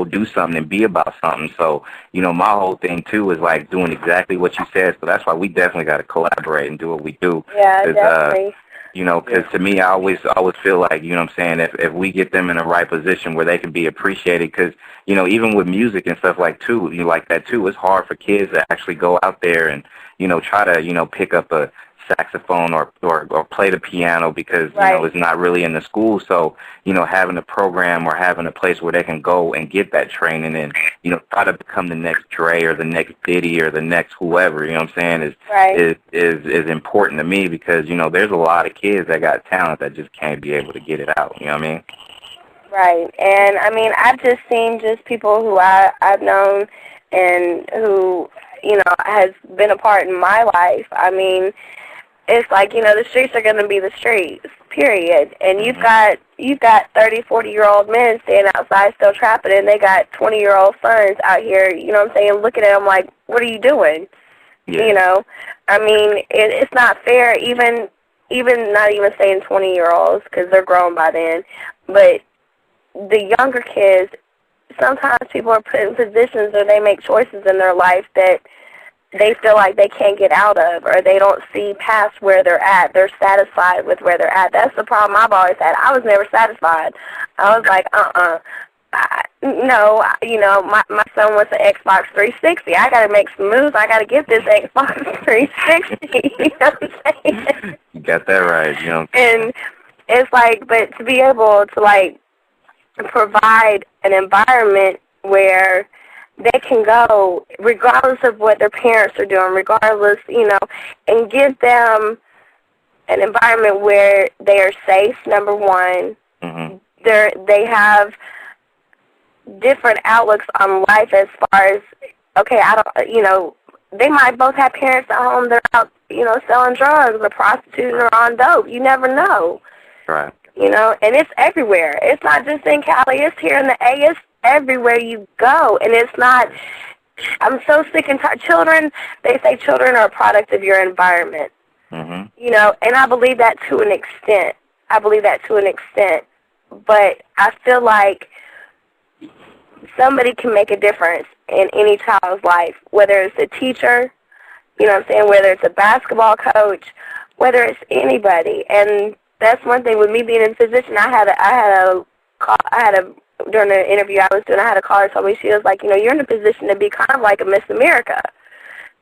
do something and be about something. So, you know, my whole thing, too, is, like, doing exactly what you said. So that's why we definitely got to collaborate and do what we do. Yeah, definitely. You know, because to me, I always feel like, you know what I'm saying, if we get them in the right position where they can be appreciated, because, you know, even with music and stuff like that, too, it's hard for kids to actually go out there and, you know, try to, you know, pick up a saxophone or play the piano because, you know, it's not really in the school. So, you know, having a program or having a place where they can go and get that training and, you know, try to become the next Dre or the next Diddy or the next whoever, you know what I'm saying, is important to me because, you know, there's a lot of kids that got talent that just can't be able to get it out, you know what I mean? Right. And, I mean, I've just seen just people who I've known and who, you know, has been a part in my life. I mean, it's like, you know, the streets are going to be the streets, period. And you've got 30, 40-year-old men standing outside still trapping, and they got 20-year-old sons out here, you know what I'm saying, looking at them like, what are you doing? Yeah. You know, I mean, it's not fair, even not even saying 20-year-olds because they're grown by then, but the younger kids, sometimes people are put in positions where they make choices in their life that they feel like they can't get out of, or they don't see past where they're at. They're satisfied with where they're at. That's the problem I've always had. I was never satisfied. I was like, no, you know, my son wants an Xbox 360. I got to make some moves. I got to get this Xbox 360. You know what I'm saying? You got that right, you know. And it's like, but to be able to, like, provide an environment where they can go regardless of what their parents are doing, regardless, you know, and give them an environment where they are safe, number one. They have different outlooks on life as far as, okay, you know, they might both have parents at home that are out, you know, selling drugs or prostituting or on dope. You never know. Right. You know, and it's everywhere. It's not just in Cali. It's here in the A. It's everywhere you go. And it's not, I'm so sick and tired. Children, they say children are a product of your environment. You know, and I believe that to an extent. But I feel like somebody can make a difference in any child's life, whether it's a teacher, you know what I'm saying, whether it's a basketball coach, whether it's anybody. And that's one thing with me being in a position. I had a during the interview I was doing, I had a caller tell me, she was like, you know, you're in a position to be kind of like a Miss America.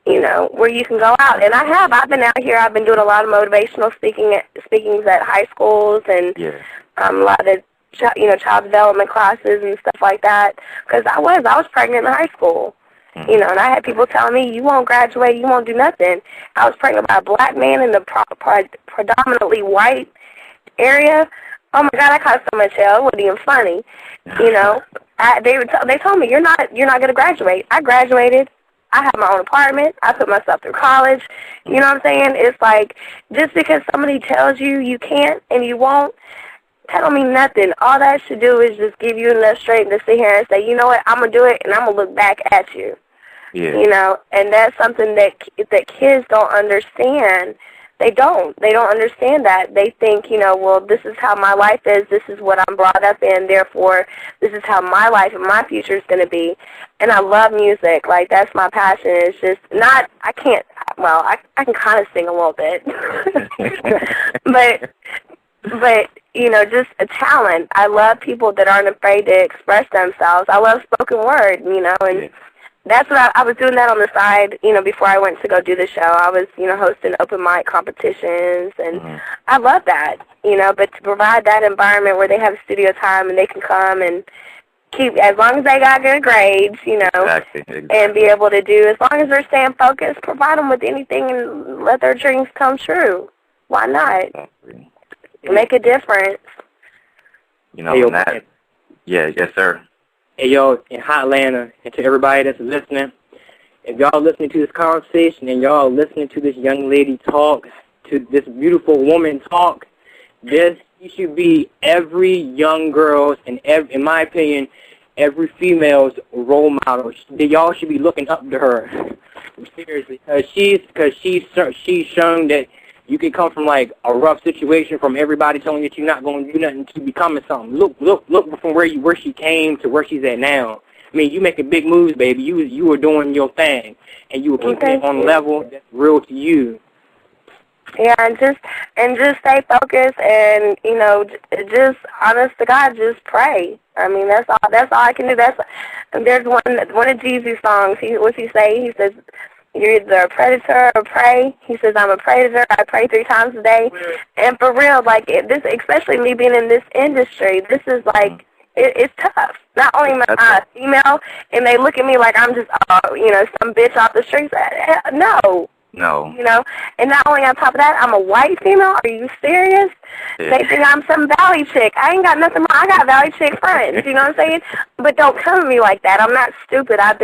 you know, where you can go out. And I've been out here. I've been doing a lot of motivational speakings at high schools and a lot of child development classes and stuff like that. Because I was pregnant in high school. You know, and I had people telling me, you won't graduate, you won't do nothing. I was pregnant by a black man in the predominantly white area. Oh, my God, I caught so much hell. It wasn't even funny. You know, they told me, you're not going to graduate. I graduated. I have my own apartment. I put myself through college. You know what I'm saying? It's like, just because somebody tells you you can't and you won't, that don't mean nothing. All that should do is just give you enough strength to sit here and say, you know what, I'm going to do it, and I'm going to look back at you. Yeah. You know, and that's something that kids don't understand. They don't understand that. They think, you know, well, this is how my life is. This is what I'm brought up in. Therefore, this is how my life and my future is going to be. And I love music. Like, that's my passion. It's just not, I can kind of sing a little bit. but, you know, just a talent. I love people that aren't afraid to express themselves. I love spoken word, you know, and that's what I was doing that on the side, you know, before I went to go do the show. I was, you know, hosting open mic competitions, and I love that, you know, but to provide that environment where they have studio time and they can come and keep, as long as they got good grades, you know, and be able to do, as long as they're staying focused, provide them with anything and let their dreams come true. Why not? Make a difference. You know, yes, sir. Hey, yo, in Hotlanta, and to everybody that's listening, if y'all listening to this conversation and y'all listening to this young lady talk, to this beautiful woman talk, you should be every young girl's, and in my opinion, every female's role model. Y'all should be looking up to her, seriously, because she's shown that you can come from like a rough situation, from everybody telling you that you're not going to do nothing, to becoming something. Look from where she came to where she's at now. I mean, you making big moves, baby. You were doing your thing, and you were keeping it on a level that's real to you. Yeah, and just stay focused, and you know, just honest to God, just pray. I mean, that's all I can do. There's one of Jesus' songs. What's he say? He says, you're either a predator or prey. He says, I'm a predator. I pray 3 times a day. And for real, like, this, especially me being in this industry, this is like, it's tough. Not only am I a female, and they look at me like I'm just, you know, some bitch off the streets. No. You know, and not only on top of that, I'm a white female. Are you serious? They think I'm some valley chick. I ain't got nothing wrong. I got valley chick friends. You know what I'm saying? But don't come to me like that. I'm not stupid. I've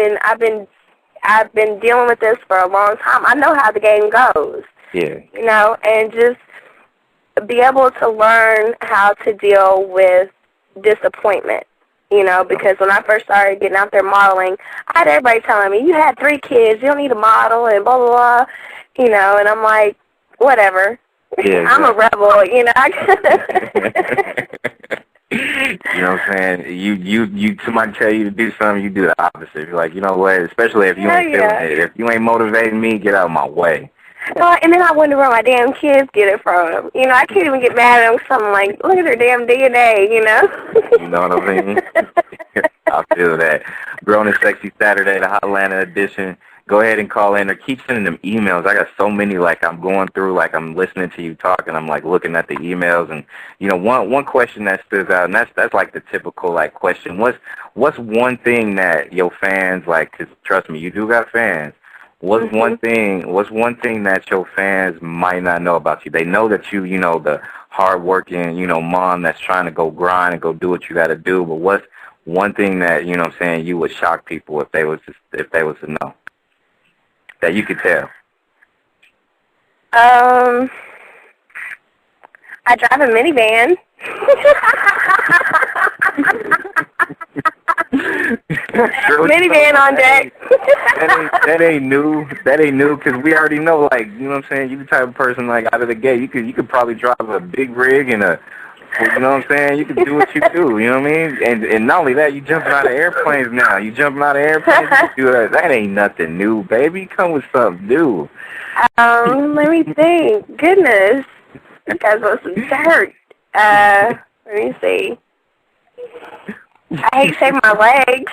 been dealing with this for a long time. I know how the game goes. Yeah. You know, and just be able to learn how to deal with disappointment. You know, because when I first started getting out there modeling, I had everybody telling me, you had 3 kids, you don't need a model, and blah, blah, blah. You know, and I'm like, whatever. Yeah, I'm a rebel, you know. You know what I'm saying? You somebody tell you to do something, you do the opposite. You're like, you know what? Especially if you ain't feeling it. If you ain't motivating me, get out of my way. Well, and then I wonder where my damn kids get it from. You know, I can't even get mad at them because I'm like, look at their damn DNA, you know? You know what I mean? I feel that. Grown and Sexy Saturday, the Hotlanta edition. Go ahead and call in or keep sending them emails. I got so many, like, I'm going through, like, I'm listening to you talk, and I'm, like, looking at the emails. And, you know, one question that stands out, and that's like, the typical, like, question. What's one thing that your fans, like, because trust me, you do got fans. What's one thing that your fans might not know about you? They know that you know, the hard-working, you know, mom that's trying to go grind and go do what you got to do. But what's one thing that, you know what I'm saying, you would shock people if they was to know, that you could tell? I drive a minivan. Minivan on deck. that ain't new. That ain't new, because we already know, like, you know what I'm saying, you the type of person, like, out of the gate, you could probably drive a big rig and you know what I'm saying, you can do what you do, you know what I mean? And not only that, you jumping out of airplanes now. You jumping out of airplanes, you do that. That ain't nothing new, baby. Come with something new. Let me think. Goodness. You guys want some dirt. Let me see. I hate shaving my legs.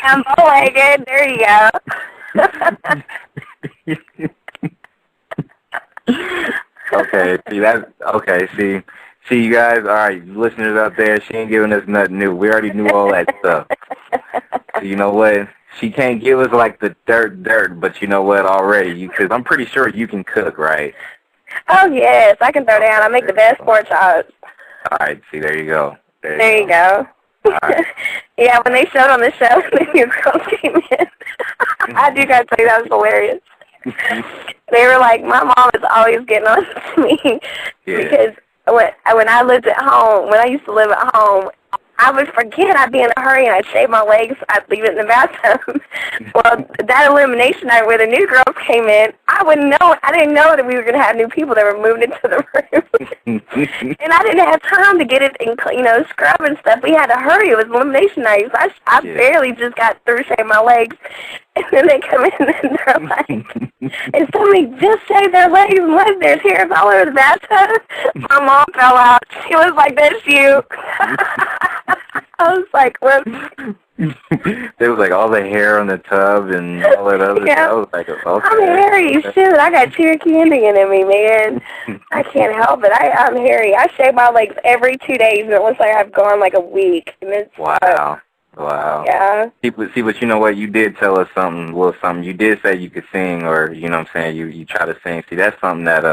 I'm bow-legged. There you go. See, you guys, all right, listeners out there, she ain't giving us nothing new. We already knew all that stuff. So you know what? She can't give us like the dirt, but you know what? Already, because I'm pretty sure you can cook, right? Oh yes, I can throw down. I make the best pork chops. All right, see, there you go. There you go. All right. Yeah, when they showed on the show, the new girls came in. I do gotta tell you, that was hilarious. They were like, my mom is always getting on to me because when I lived at home, when I used to live at home, I would forget. I'd be in a hurry and I'd shave my legs. I'd leave it in the bathtub. Well, that illumination night where the new girls came in, I didn't know that we were going to have new people that were moved into the room. And I didn't have time to get it and, scrub and stuff. We had to hurry. It was illumination night. So I barely just got through shaving my legs. And then they come in and they're like, and somebody just shaved their legs and left their hairs all over the bathtub. My mom fell out. She was like, that's you. I was like, what? There was like all the hair on the tub and all that other stuff. I was like, okay. I'm hairy. Shoot, I got Cherokee Indian in me, man. I can't help it. I'm hairy. I shave my legs every 2 days, and it looks like I've gone like a week. And it's, wow. Yeah. See, but you know what? You did tell us something, You did say you could sing, or, you know what I'm saying, you try to sing. See, that's something that,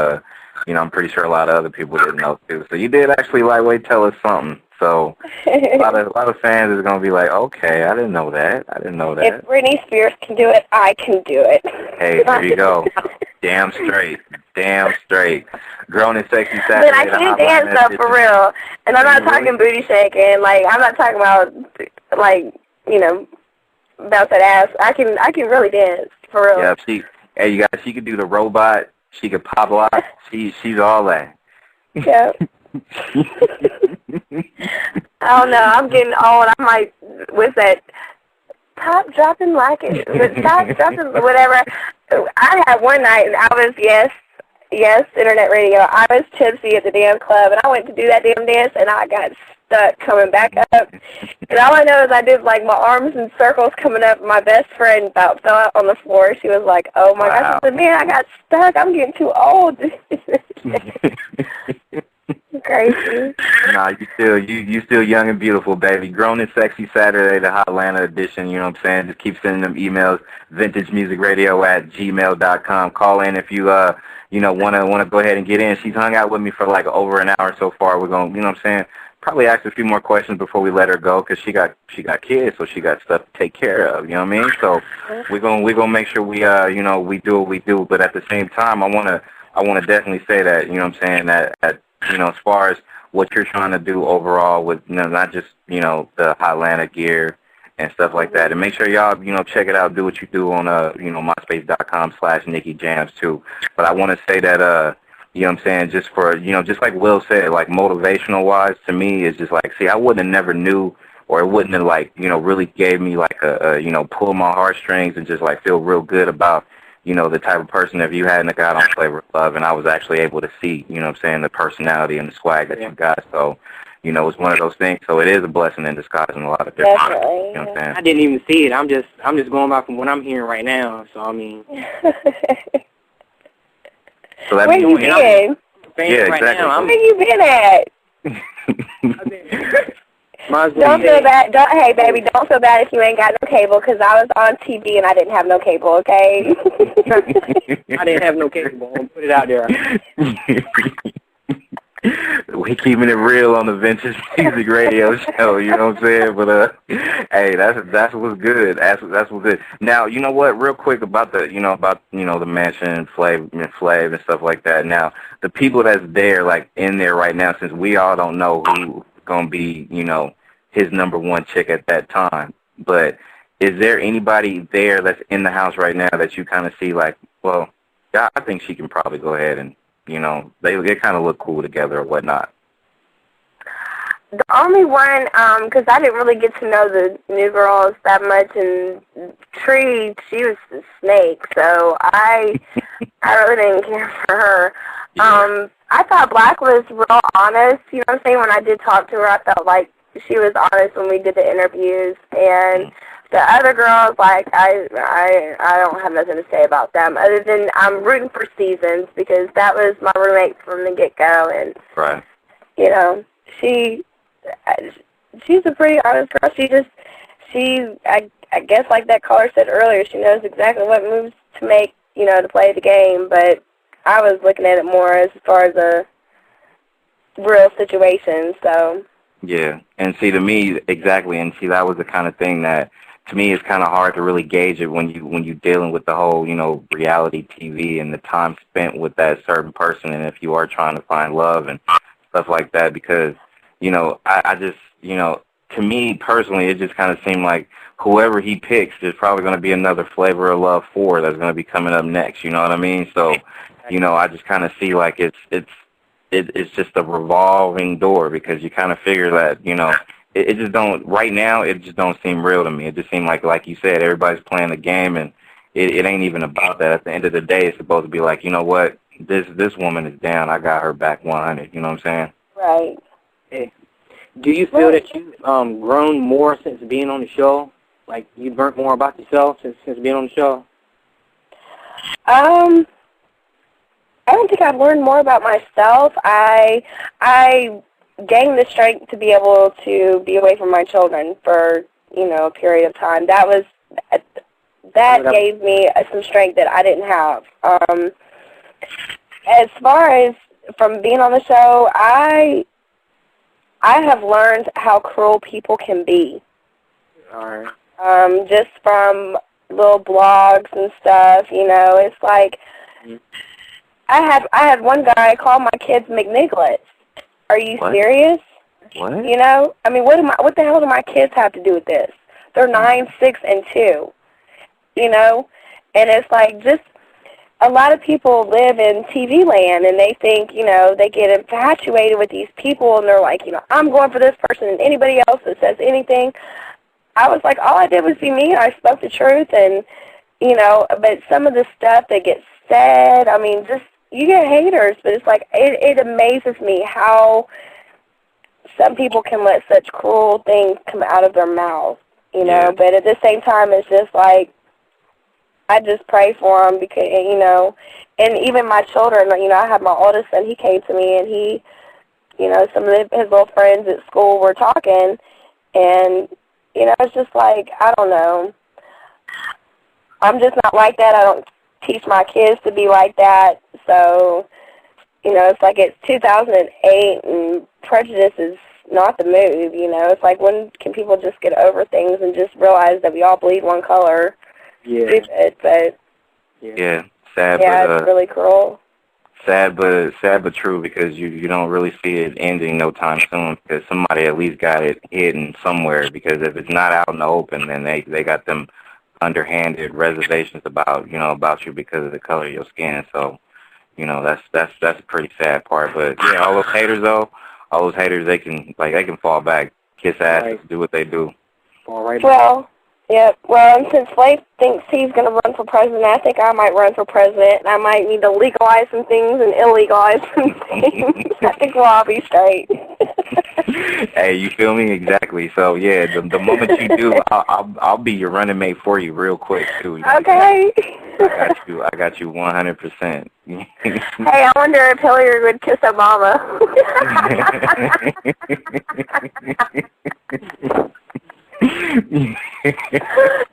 I'm pretty sure a lot of other people didn't know, too. So you did actually, lightweight, tell us something. So a lot of fans is going to be like, okay, I didn't know that. If Britney Spears can do it, I can do it. Hey, there you go. Damn straight. Grown and sexy Saturday. But I can dance, though, for real. And I'm not talking booty shaking. Like, I'm not talking about, like, bounce that ass. I can really dance, for real. Yeah, you guys, she could do the robot. She could pop lock. She's all that. Yeah. I don't know. I'm getting old. I'm like, what's that? Top dropping like it. Top dropping whatever. I had one night, and I was, yes, internet radio. I was tipsy at the damn club, and I went to do that damn dance, and I got stuck coming back up. And all I know is I did, like, my arms in circles coming up. My best friend about fell out on the floor. She was like, oh, my gosh. I said, man, I got stuck. I'm getting too old. Crazy. Nah, you still young and beautiful, baby. Grown and Sexy Saturday, the Hotlanta edition, you know what I'm saying? Just keep sending them emails, vintagemusicradio@gmail.com. Call in if you wanna go ahead and get in. She's hung out with me for like over an hour so far. We're going, you know what I'm saying? Probably ask a few more questions before we let her go, because she got kids, so she got stuff to take care of, you know what I mean? So we're gonna make sure we we do what we do, but at the same time I wanna definitely say that, you know what I'm saying, that as far as what you're trying to do overall with, not just, the Hotlanta gear and stuff like that. And make sure y'all, check it out, do what you do on, myspace.com/NikkiJams too. But I want to say that, you know what I'm saying, just for, just like Will said, like motivational-wise, to me, it's just like, see, I wouldn't have never knew, or it wouldn't have, like, really gave me, like, pull my heartstrings and just, like, feel real good about, the type of person if you hadn't got on Flavor of Love, and I was actually able to see, you know what I'm saying, the personality and the swag that you got. So, it's one of those things. So it is a blessing in disguise in a lot of different ways. You know what I'm saying? I didn't even see it. I'm just going by from what I'm hearing right now. So, I mean. So that where you been? Yeah, exactly. Where you been at? Don't feel bad. Hey, baby, don't feel bad if you ain't got no cable, because I was on TV and I didn't have no cable, okay? I didn't have no cable. I'll put it out there. We keeping it real on the Vintage Music Radio show, you know what I'm saying? But hey, that's what's good. That's what's good. Now, you know what? Real quick about the the mansion, Flav and stuff like that. Now, the people that's there, like in there right now, since we all don't know who gonna be, his number one chick at that time. But is there anybody there that's in the house right now that you kind of see like, well, yeah, I think she can probably go ahead and, they kind of look cool together or whatnot? The only one, because I didn't really get to know the new girls that much, and Tree, she was a snake, so I really didn't care for her. Yeah. I thought Black was real honest, you know what I'm saying? When I did talk to her, I felt like she was honest when we did the interviews, and The other girls, like, I don't have nothing to say about them other than I'm rooting for Seasons because that was my roommate from the get-go, and right. You know, she's a pretty honest girl. I guess like that caller said earlier, she knows exactly what moves to make, you know, to play the game. But I was looking at it more as far as a real situation. So. Yeah, and see, to me, exactly, and see, that was the kind of thing that, to me, it's kind of hard to really gauge it when you're dealing with the whole, you know, reality TV and the time spent with that certain person, and if you are trying to find love and stuff like that, because, you know, I just, you know, to me personally, it just kind of seemed like whoever he picks, there's probably going to be another Flavor of Love 4 that's going to be coming up next, you know what I mean? So, you know, I just kind of see like it's just a revolving door because you kind of figure that, you know, it just don't, right now, it just don't seem real to me. It just seems like you said, everybody's playing the game, and it ain't even about that. At the end of the day, it's supposed to be like, you know what, this woman is down. I got her back 100. You know what I'm saying? Right. Hey, do you feel that you've grown more since being on the show? Like, you've learned more about yourself since being on the show? I don't think I've learned more about myself. I gained the strength to be able to be away from my children for, you know, a period of time. That gave me some strength that I didn't have. As far as from being on the show, I have learned how cruel people can be. All right. Just from little blogs and stuff, you know, it's like. Mm-hmm. I had one guy call my kids McNigglets. Are you serious? What? You know, I mean, what the hell do my kids have to do with this? They're 9, 6, and 2. You know, and it's like just a lot of people live in TV land, and they think, you know, they get infatuated with these people, and they're like, you know, I'm going for this person, and anybody else that says anything. I was like, all I did was be me. I spoke the truth, and you know, but some of the stuff that gets said, I mean, just. You get haters, but it's like, it amazes me how some people can let such cruel things come out of their mouth, you know, but at the same time, it's just like, I just pray for them because, you know, and even my children, you know, I have my oldest son, he came to me and he, you know, some of his little friends at school were talking, and, you know, it's just like, I don't know. I'm just not like that. I don't teach my kids to be like that. So, you know, it's like it's 2008 and prejudice is not the move, you know. It's like when can people just get over things and just realize that we all bleed one color? Yeah. Stupid, but yeah, sad, yeah, but it's really cruel. Sad but true because you don't really see it ending no time soon because somebody at least got it hidden somewhere because if it's not out in the open, then they got them underhanded reservations about you because of the color of your skin. So, you know, that's a pretty sad part. But yeah, all those haters, they can fall back, kiss ass, do what they do. Fall right well, yeah. Well, and since Flav thinks he's going to run for president, I think I might run for president. And I might need to legalize some things and illegalize some things. I think we'll all be straight. Hey, you feel me? Exactly. So yeah, the moment you do, I'll be your running mate for you real quick too. Okay. I got you 100%. Hey, I wonder if Hillary would kiss Obama.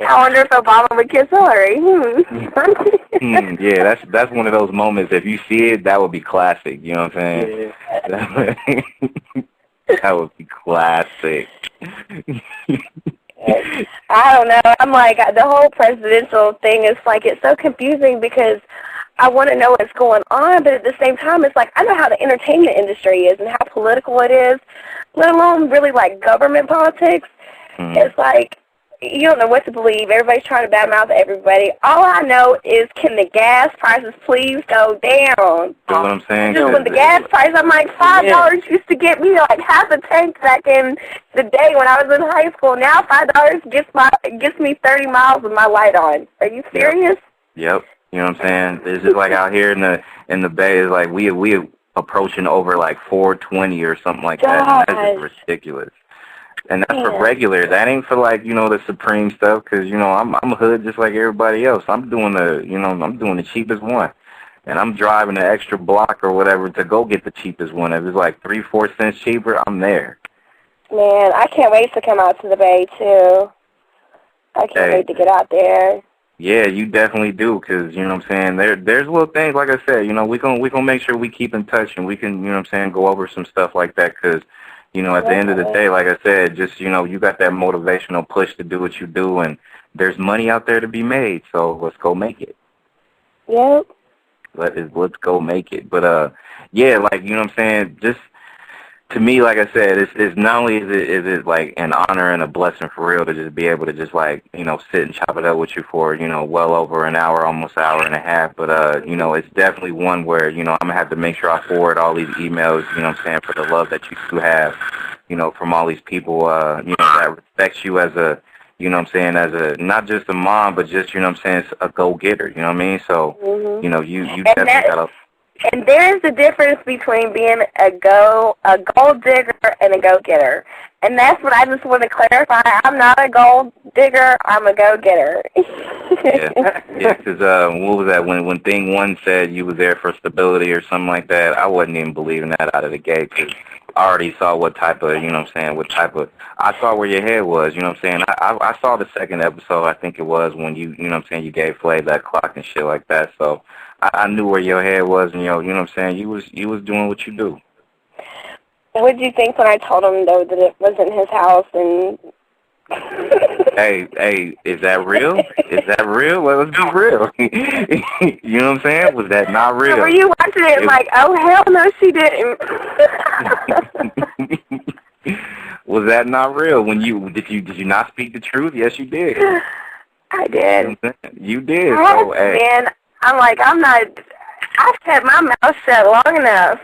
I wonder if Obama would kiss Hillary. Yeah, that's one of those moments. If you see it, that would be classic. You know what I'm saying? Yeah. That would be classic. I don't know. I'm like, the whole presidential thing is like, it's so confusing because I want to know what's going on, but at the same time, it's like, I know how the entertainment industry is and how political it is, let alone really like government politics. It's like, you don't know what to believe. Everybody's trying to badmouth everybody. All I know is, can the gas prices please go down? You know what I'm saying? Just with the gas price, I'm like, $5 used to get me like half a tank back in the day when I was in high school. Now $5 gets me 30 miles with my light on. Are you serious? Yep. You know what I'm saying? It's just like out here in the Bay, it's like we approaching over like 420 or something like that. And that's just ridiculous. And that's for regular. That ain't for like, you know, the supreme stuff. Cause you know I'm a hood just like everybody else. I'm doing the cheapest one, and I'm driving the extra block or whatever to go get the cheapest one. If it's like 3-4 cents cheaper, I'm there. Man, I can't wait to come out to the Bay too. I can't wait to get out there. Yeah, you definitely do, cause you know what I'm saying. There's little things like I said. You know, we gonna make sure we keep in touch, and we can, you know what I'm saying, go over some stuff like that. Cause you know, at the end of the day, like I said, just, you know, you got that motivational push to do what you do, and there's money out there to be made, so let's go make it. Yep. Let's go make it. But, yeah, like, you know what I'm saying, just to me, like I said, it's not only is it like an honor and a blessing for real to just be able to just like, you know, sit and chop it up with you for, you know, well over an hour, almost an hour and a half. But, you know, it's definitely one where, you know, I'm going to have to make sure I forward all these emails, you know what I'm saying, for the love that you do have, you know, from all these people, you know, that respects you as a, you know what I'm saying, as a, not just a mom, but just, you know what I'm saying, a go-getter, you know what I mean? So, you know, you definitely got to. And there is a difference between being a gold digger and a go-getter. And that's what I just want to clarify. I'm not a gold digger. I'm a go-getter. Yeah, because what was that? When thing one said you was there for stability or something like that, I wasn't even believing that out of the gate, because I already saw what type of, you know what I'm saying, I saw where your head was, you know what I'm saying. I saw the second episode, I think it was, when you know what I'm saying, you gave Flav that clock and shit like that, so I knew where your head was, and, you know what I'm saying, you was doing what you do. What did you think when I told him, though, that it wasn't his house? And Hey, is that real? Is that real? Well, let's be real. You know what I'm saying? Was that not real? Were you watching it like, oh, hell no, she didn't? Was that not real? When did you not speak the truth? Yes, you did. I did. You did. So, man, I'm like, I've kept my mouth shut long enough.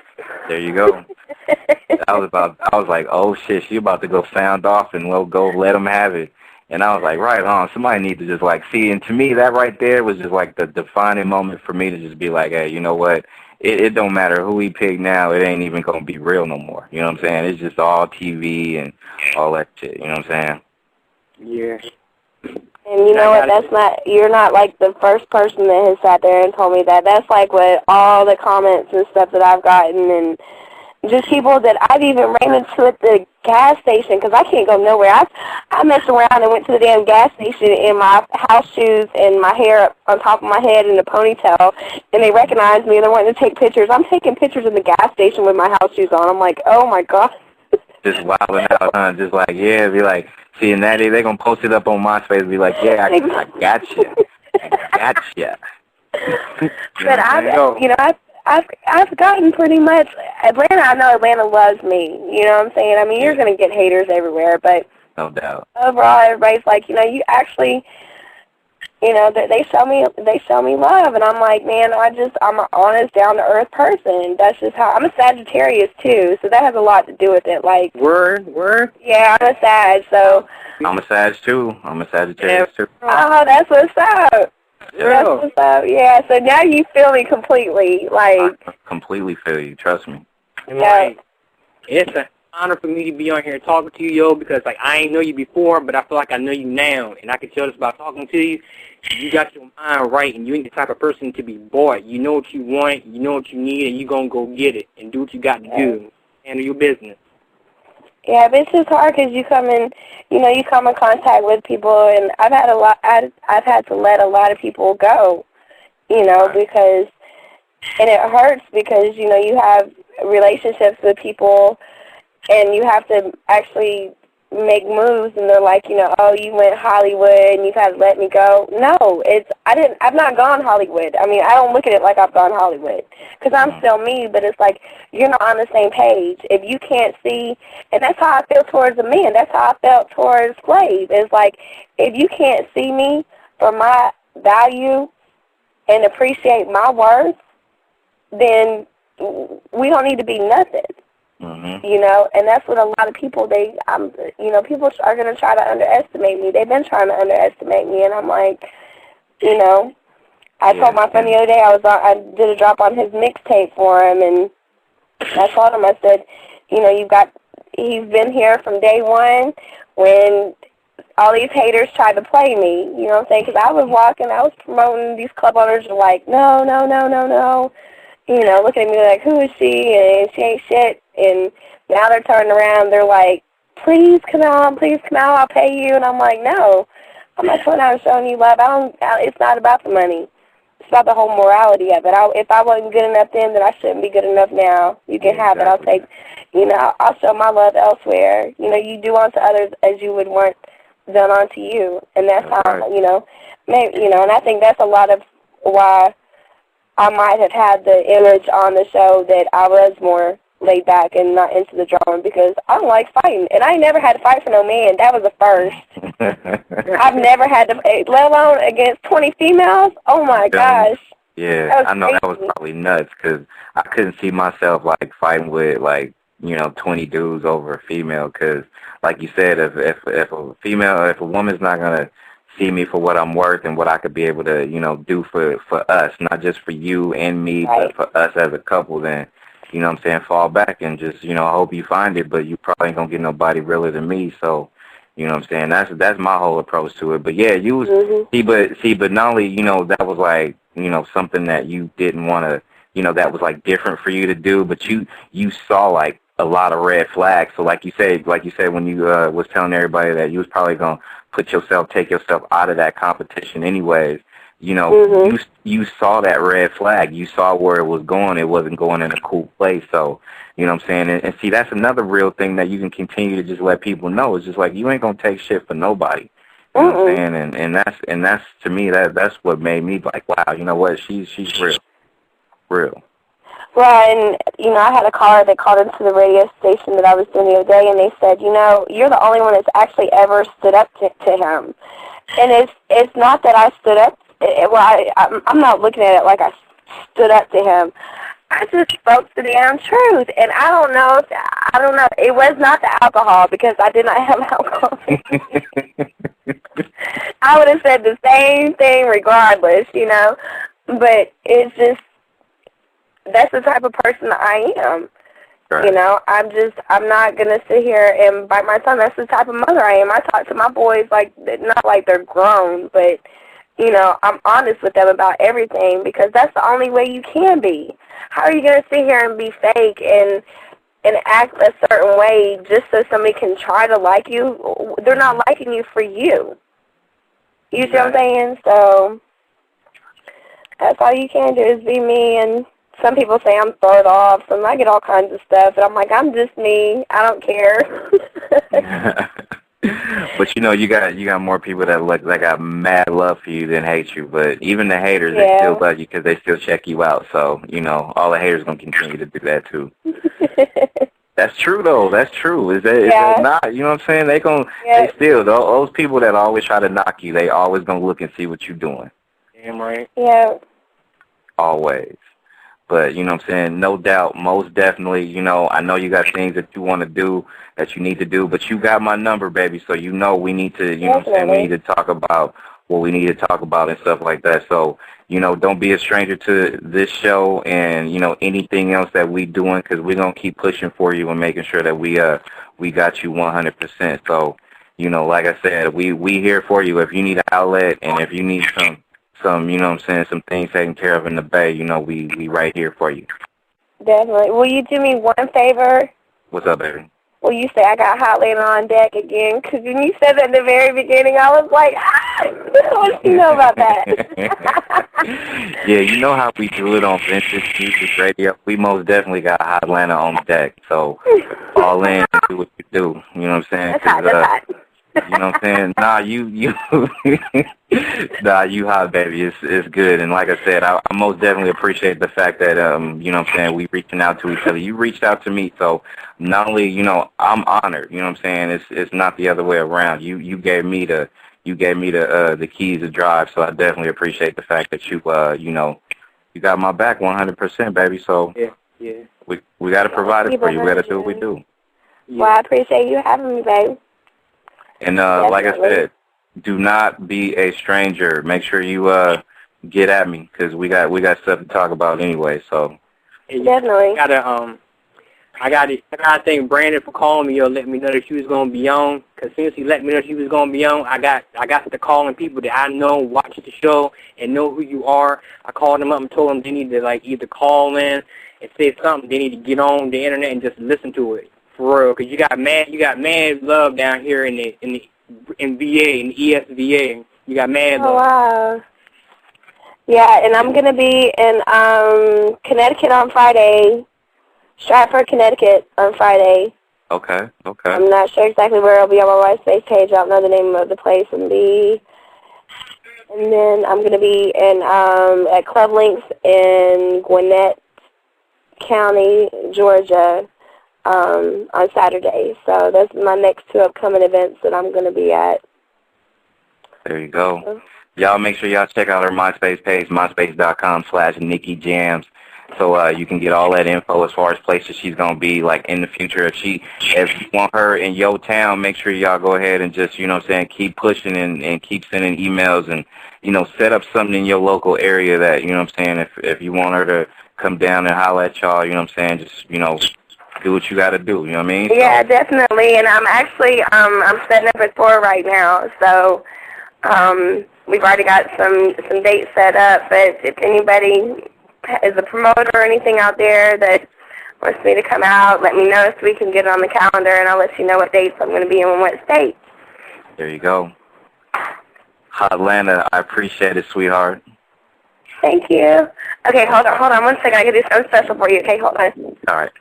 There you go. I was like, oh shit, she about to go sound off and we'll go let them have it. And I was like, right on, somebody needs to just like see. And to me, that right there was just like the defining moment for me to just be like, hey, you know what? It don't matter who we pick now. It ain't even going to be real no more. You know what I'm saying? It's just all TV and all that shit. You know what I'm saying? Yeah. And you know what, you're not like the first person that has sat there and told me that. That's like what all the comments and stuff that I've gotten, and just people that I've even ran into at the gas station, because I can't go nowhere. I messed around and went to the damn gas station in my house shoes and my hair up on top of my head in a ponytail, and they recognized me and they're wanting to take pictures. I'm taking pictures in the gas station with my house shoes on. I'm like, oh my God. Just wilding out, huh? Just like, yeah, be like, seeing that, they're going to post it up on MySpace and be like, yeah, I gotcha. I gotcha. But I've gotten pretty much, Atlanta, I know Atlanta loves me, you know what I'm saying? I mean, you're going to get haters everywhere, but no doubt. Overall, everybody's like, you know, you actually, you know, they show me love, and I'm like, man, I'm an honest, down-to-earth person. That's just how, I'm a Sagittarius, too, so that has a lot to do with it, like. Word? Yeah, I'm a Sag, so. I'm a Sag, too. I'm a Sagittarius, too. Oh, that's what's up. Yeah. That's what's up, yeah, so now you feel me completely, like. I completely feel you, trust me. And like, it's an honor for me to be on here talking to you, yo, because like I ain't know you before, but I feel like I know you now, and I can tell this by talking to you. You got your mind right, and you ain't the type of person to be bought. You know what you want, you know what you need, and you gonna go get it and do what you got to do. Handle your business. Yeah, but it's just hard because you come in contact with people, and I've had to let a lot of people go, you know, because, and it hurts because, you know, you have relationships with people, and you have to actually make moves, and they're like, you know, oh, you went Hollywood and you've had to let me go. No, I've not gone Hollywood. I mean, I don't look at it like I've gone Hollywood because I'm still me, but it's like you're not on the same page. If you can't see, and that's how I feel towards a man. That's how I felt towards Flav. It's like if you can't see me for my value and appreciate my worth, then we don't need to be nothing. Mm-hmm. You know, and that's what a lot of people, people are going to try to underestimate me. They've been trying to underestimate me, and I'm like, you know, I told my friend the other day I did a drop on his mixtape for him, and I told him, I said, you know, he's been here from day one when all these haters tried to play me, you know what I'm saying? Because I was walking, I was promoting, these club owners were like, no, no, no, no, no. You know, looking at me like, who is she? And she ain't shit. And now they're turning around, they're like, please come out, I'll pay you. And I'm like, no, I'm not coming out and showing you love. It's not about the money. It's about the whole morality of it. If I wasn't good enough then I shouldn't be good enough now. You can have it. I'll take, you know, I'll show my love elsewhere. You know, you do unto others as you would want done onto you. And that's how, you know, maybe, you know, and I think that's a lot of why I might have had the image on the show that I was more laid back and not into the drama, because I don't like fighting. And I never had to fight for no man. That was the first. I've never had to, let alone against 20 females. Oh, my gosh. Yeah, I know that was probably nuts, because I couldn't see myself, like, fighting with, like, you know, 20 dudes over a female, because, like you said, if a woman's not going to see me for what I'm worth and what I could be able to, you know, do for us, not just for you and me, but for us as a couple, then, you know what I'm saying, fall back and just, you know, I hope you find it, but you probably ain't going to get nobody realer than me, so, you know what I'm saying, that's my whole approach to it. But, yeah, you was, but not only, you know, that was, like, you know, something that you didn't want to, you know, that was, like, different for you to do, but you saw, like, a lot of red flags. So like you said when you was telling everybody that you was probably going to take yourself out of that competition anyways, you know, you saw that red flag. You saw where it was going. It wasn't going in a cool place. So, you know what I'm saying? And see, that's another real thing that you can continue to just let people know. It's just like, you ain't going to take shit for nobody. You know what I'm saying? And that's to me, that's what made me like, wow, you know what? She's real. Real. Right, and, you know, I had a caller that called into the radio station that I was doing the other day, and they said, you know, you're the only one that's actually ever stood up to him. And it's not that I stood up, I'm not looking at it like I stood up to him. I just spoke the damn truth, and I don't know, it was not the alcohol, because I did not have alcohol. I would have said the same thing regardless, you know, but it's just, that's the type of person I am. Right. You know, I'm not going to sit here and bite my tongue. That's the type of mother I am. I talk to my boys like, not like they're grown, but, you know, I'm honest with them about everything, because that's the only way you can be. How are you going to sit here and be fake and act a certain way just so somebody can try to like you? They're not liking you for you. You see what I'm saying? So that's all you can do is be me. And some people say I'm third off, and I get all kinds of stuff, and I'm like, I'm just me. I don't care. But you know, you got more people that got mad love for you than hate you. But even the haters, they still love you because they still check you out. So you know, all the haters gonna continue to do that too. That's true though. That's true. Is that not? You know what I'm saying? They still those people that always try to knock you. They always gonna look and see what you're doing. Damn right. Yeah. Always. But, you know what I'm saying, no doubt, most definitely, you know, I know you got things that you want to do, that you need to do, but you got my number, baby, so you know we need to, you know what I'm saying, we need to talk about what we need to talk about and stuff like that. So, you know, don't be a stranger to this show and, you know, anything else that we doing, because we're going to keep pushing for you and making sure that we got you 100%. So, you know, like I said, we here for you. If you need an outlet and if you need some, you know what I'm saying, some things taken care of in the Bay, you know, we right here for you. Definitely. Will you do me one favor? What's up, baby? Will you say I got Hotlanta on deck again? Because when you said that in the very beginning, I was like, what do you know about that? Yeah, you know how we do it on Vintage Music Radio. We most definitely got Hotlanta on deck. So all in and do what you do. You know what I'm saying? That's hot. You know what I'm saying? Nah, you hot, baby. It's good. And like I said, I most definitely appreciate the fact that, you know what I'm saying, we reaching out to each other. You reached out to me, so not only, you know, I'm honored, you know what I'm saying, it's not the other way around. You gave me the keys to drive, so I definitely appreciate the fact that you know, you got my back 100%, baby. So yeah. We got to provide it for you. We got to do what we do. Well, I appreciate you having me, babe. And like I said, do not be a stranger. Make sure you get at me, because we got stuff to talk about anyway. So definitely. I got to thank Brandon for calling me or letting me know that she was going to be on. Because since he let me know she was going to be on, I got to calling people that I know watch the show and know who you are. I called them up and told them they need to like either call in and say something. They need to get on the internet and just listen to it for real. Because you got mad love down here in VA in the ESVA. You got mad love. Oh wow. Yeah, and I'm gonna be in Connecticut on Friday. Stratford, Connecticut on Friday. Okay. I'm not sure exactly where I'll be on my MySpace page. I don't know the name of the place. And then I'm going to be in at Club Links in Gwinnett County, Georgia on Saturday. So those are my next 2 upcoming events that I'm going to be at. There you go. Y'all make sure y'all check out her MySpace page, myspace.com/NikkiJams. So you can get all that info as far as places she's going to be, like, in the future. If you want her in your town, make sure y'all go ahead and just, you know what I'm saying, keep pushing and keep sending emails and, you know, set up something in your local area that, you know what I'm saying, if you want her to come down and holler at y'all, you know what I'm saying, just, you know, do what you got to do, you know what I mean? Yeah, definitely. And I'm actually, I'm setting up a tour right now. So we've already got some dates set up. But if anybody is a promoter or anything out there that wants me to come out, let me know so we can get it on the calendar, and I'll let you know what dates I'm going to be in and what state. There you go. Hotlanta, I appreciate it, sweetheart. Thank you. Okay, hold on 1 second. I can do something special for you. Okay, hold on. All right.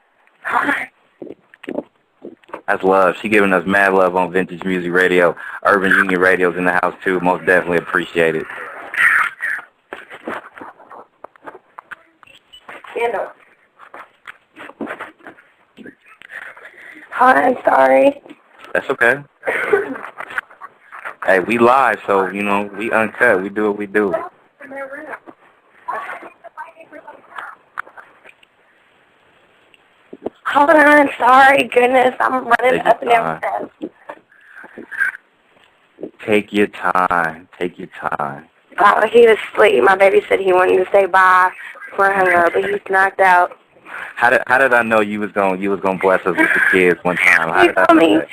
That's love. She giving us mad love on Vintage Music Radio. Urban Union Radio's in the house, too. Most definitely appreciate it. Hi, I'm sorry. That's okay. Hey, we live, so, you know, we uncut. We do what we do. Hold on, sorry, goodness, I'm running up and down the steps. Take your time. Take your time. Oh, he was asleep. My baby said he wanted to say bye before I hung up, but he's knocked out. How did I know you was gonna bless us with the kids one time?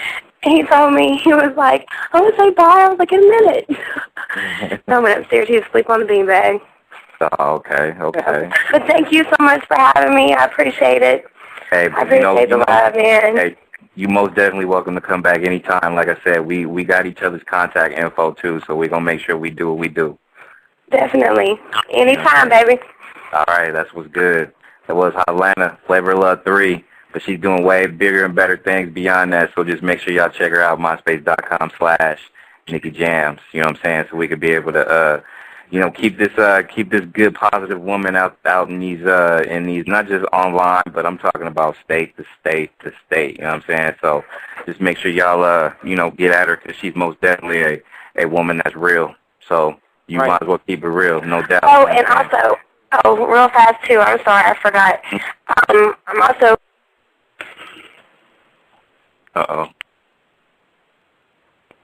He told me, he was like, I'm going to say bye. I was like, in a minute. So I went upstairs. He was asleep on the beanbag. Oh, okay. But thank you so much for having me. I appreciate it. Hey, I appreciate the love, man. Hey, you most definitely welcome to come back anytime. Like I said, we got each other's contact info, too, so we're going to make sure we do what we do. Definitely. Anytime, baby. All right, that's what's good. That was Hotlanta, Flavor of Love 3. But she's doing way bigger and better things beyond that, so just make sure y'all check her out, myspace.com/NikkiJams. You know what I'm saying? So we could be able to, you know, keep this good, positive woman out in these, not just online, but I'm talking about state to state to state. You know what I'm saying? So just make sure y'all, you know, get at her, because she's most definitely a woman that's real. So you might as well keep it real, no doubt. Oh, and also, real fast, too. I'm sorry, I forgot. I'm also... Uh-oh.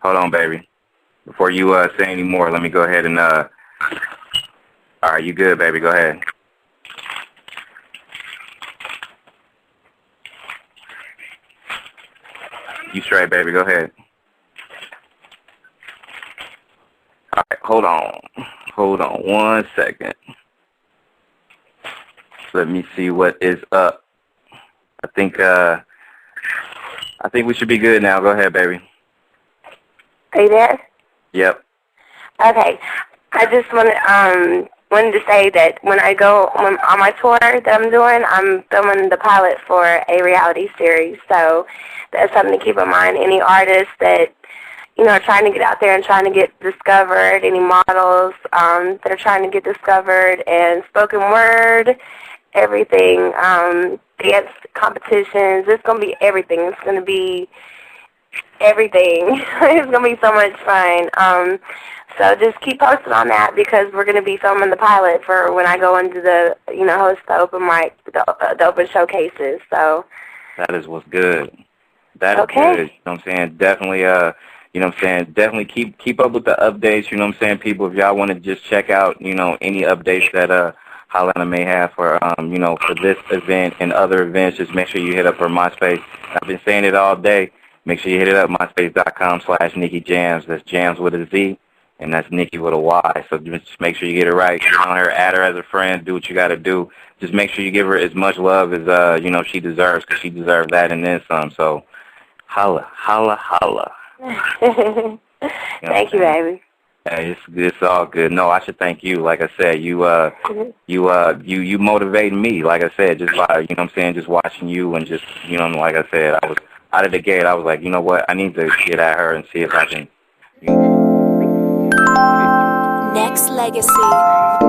Hold on, baby. Before you say any more, let me go ahead and... All right, you good, baby. Go ahead. You straight, baby. Go ahead. All right, hold on. Hold on 1 second. Let me see what is up. I think we should be good now. Go ahead, baby. Are you there? Yep. Okay. I just wanted to say that when I go on my tour that I'm doing, I'm filming the pilot for a reality series. So that's something to keep in mind. Any artists that, you know, are trying to get out there and trying to get discovered, any models that are trying to get discovered, and spoken word, everything, dance competitions. It's going to be everything. It's going to be everything. It's going to be so much fun. So just keep posted on that, because we're going to be filming the pilot for when I go into the, you know, host the open mic, the open showcases. So that is what's good. That is good. You know what I'm saying? Definitely, you know what I'm saying? Definitely keep up with the updates. You know what I'm saying, people? If y'all want to just check out, you know, any updates that Hotlanta may have for, you know, for this event and other events. Just make sure you hit up her MySpace. I've been saying it all day. Make sure you hit it up, myspace.com/Nikki Jams. That's Jams with a Z, and that's Nikki with a Y. So just make sure you get it right. Get on her, add her as a friend, do what you got to do. Just make sure you give her as much love as, you know, she deserves, because she deserves that and then some. So holla, holla, holla. Thank you, baby. Hey, it's all good. No, I should thank you. Like I said, you motivated me. Like I said, just by, you know what I'm saying, just watching you and just, you know, like I said, I was out of the gate. I was like, you know what, I need to get at her and see if I can. Nexxlegacy.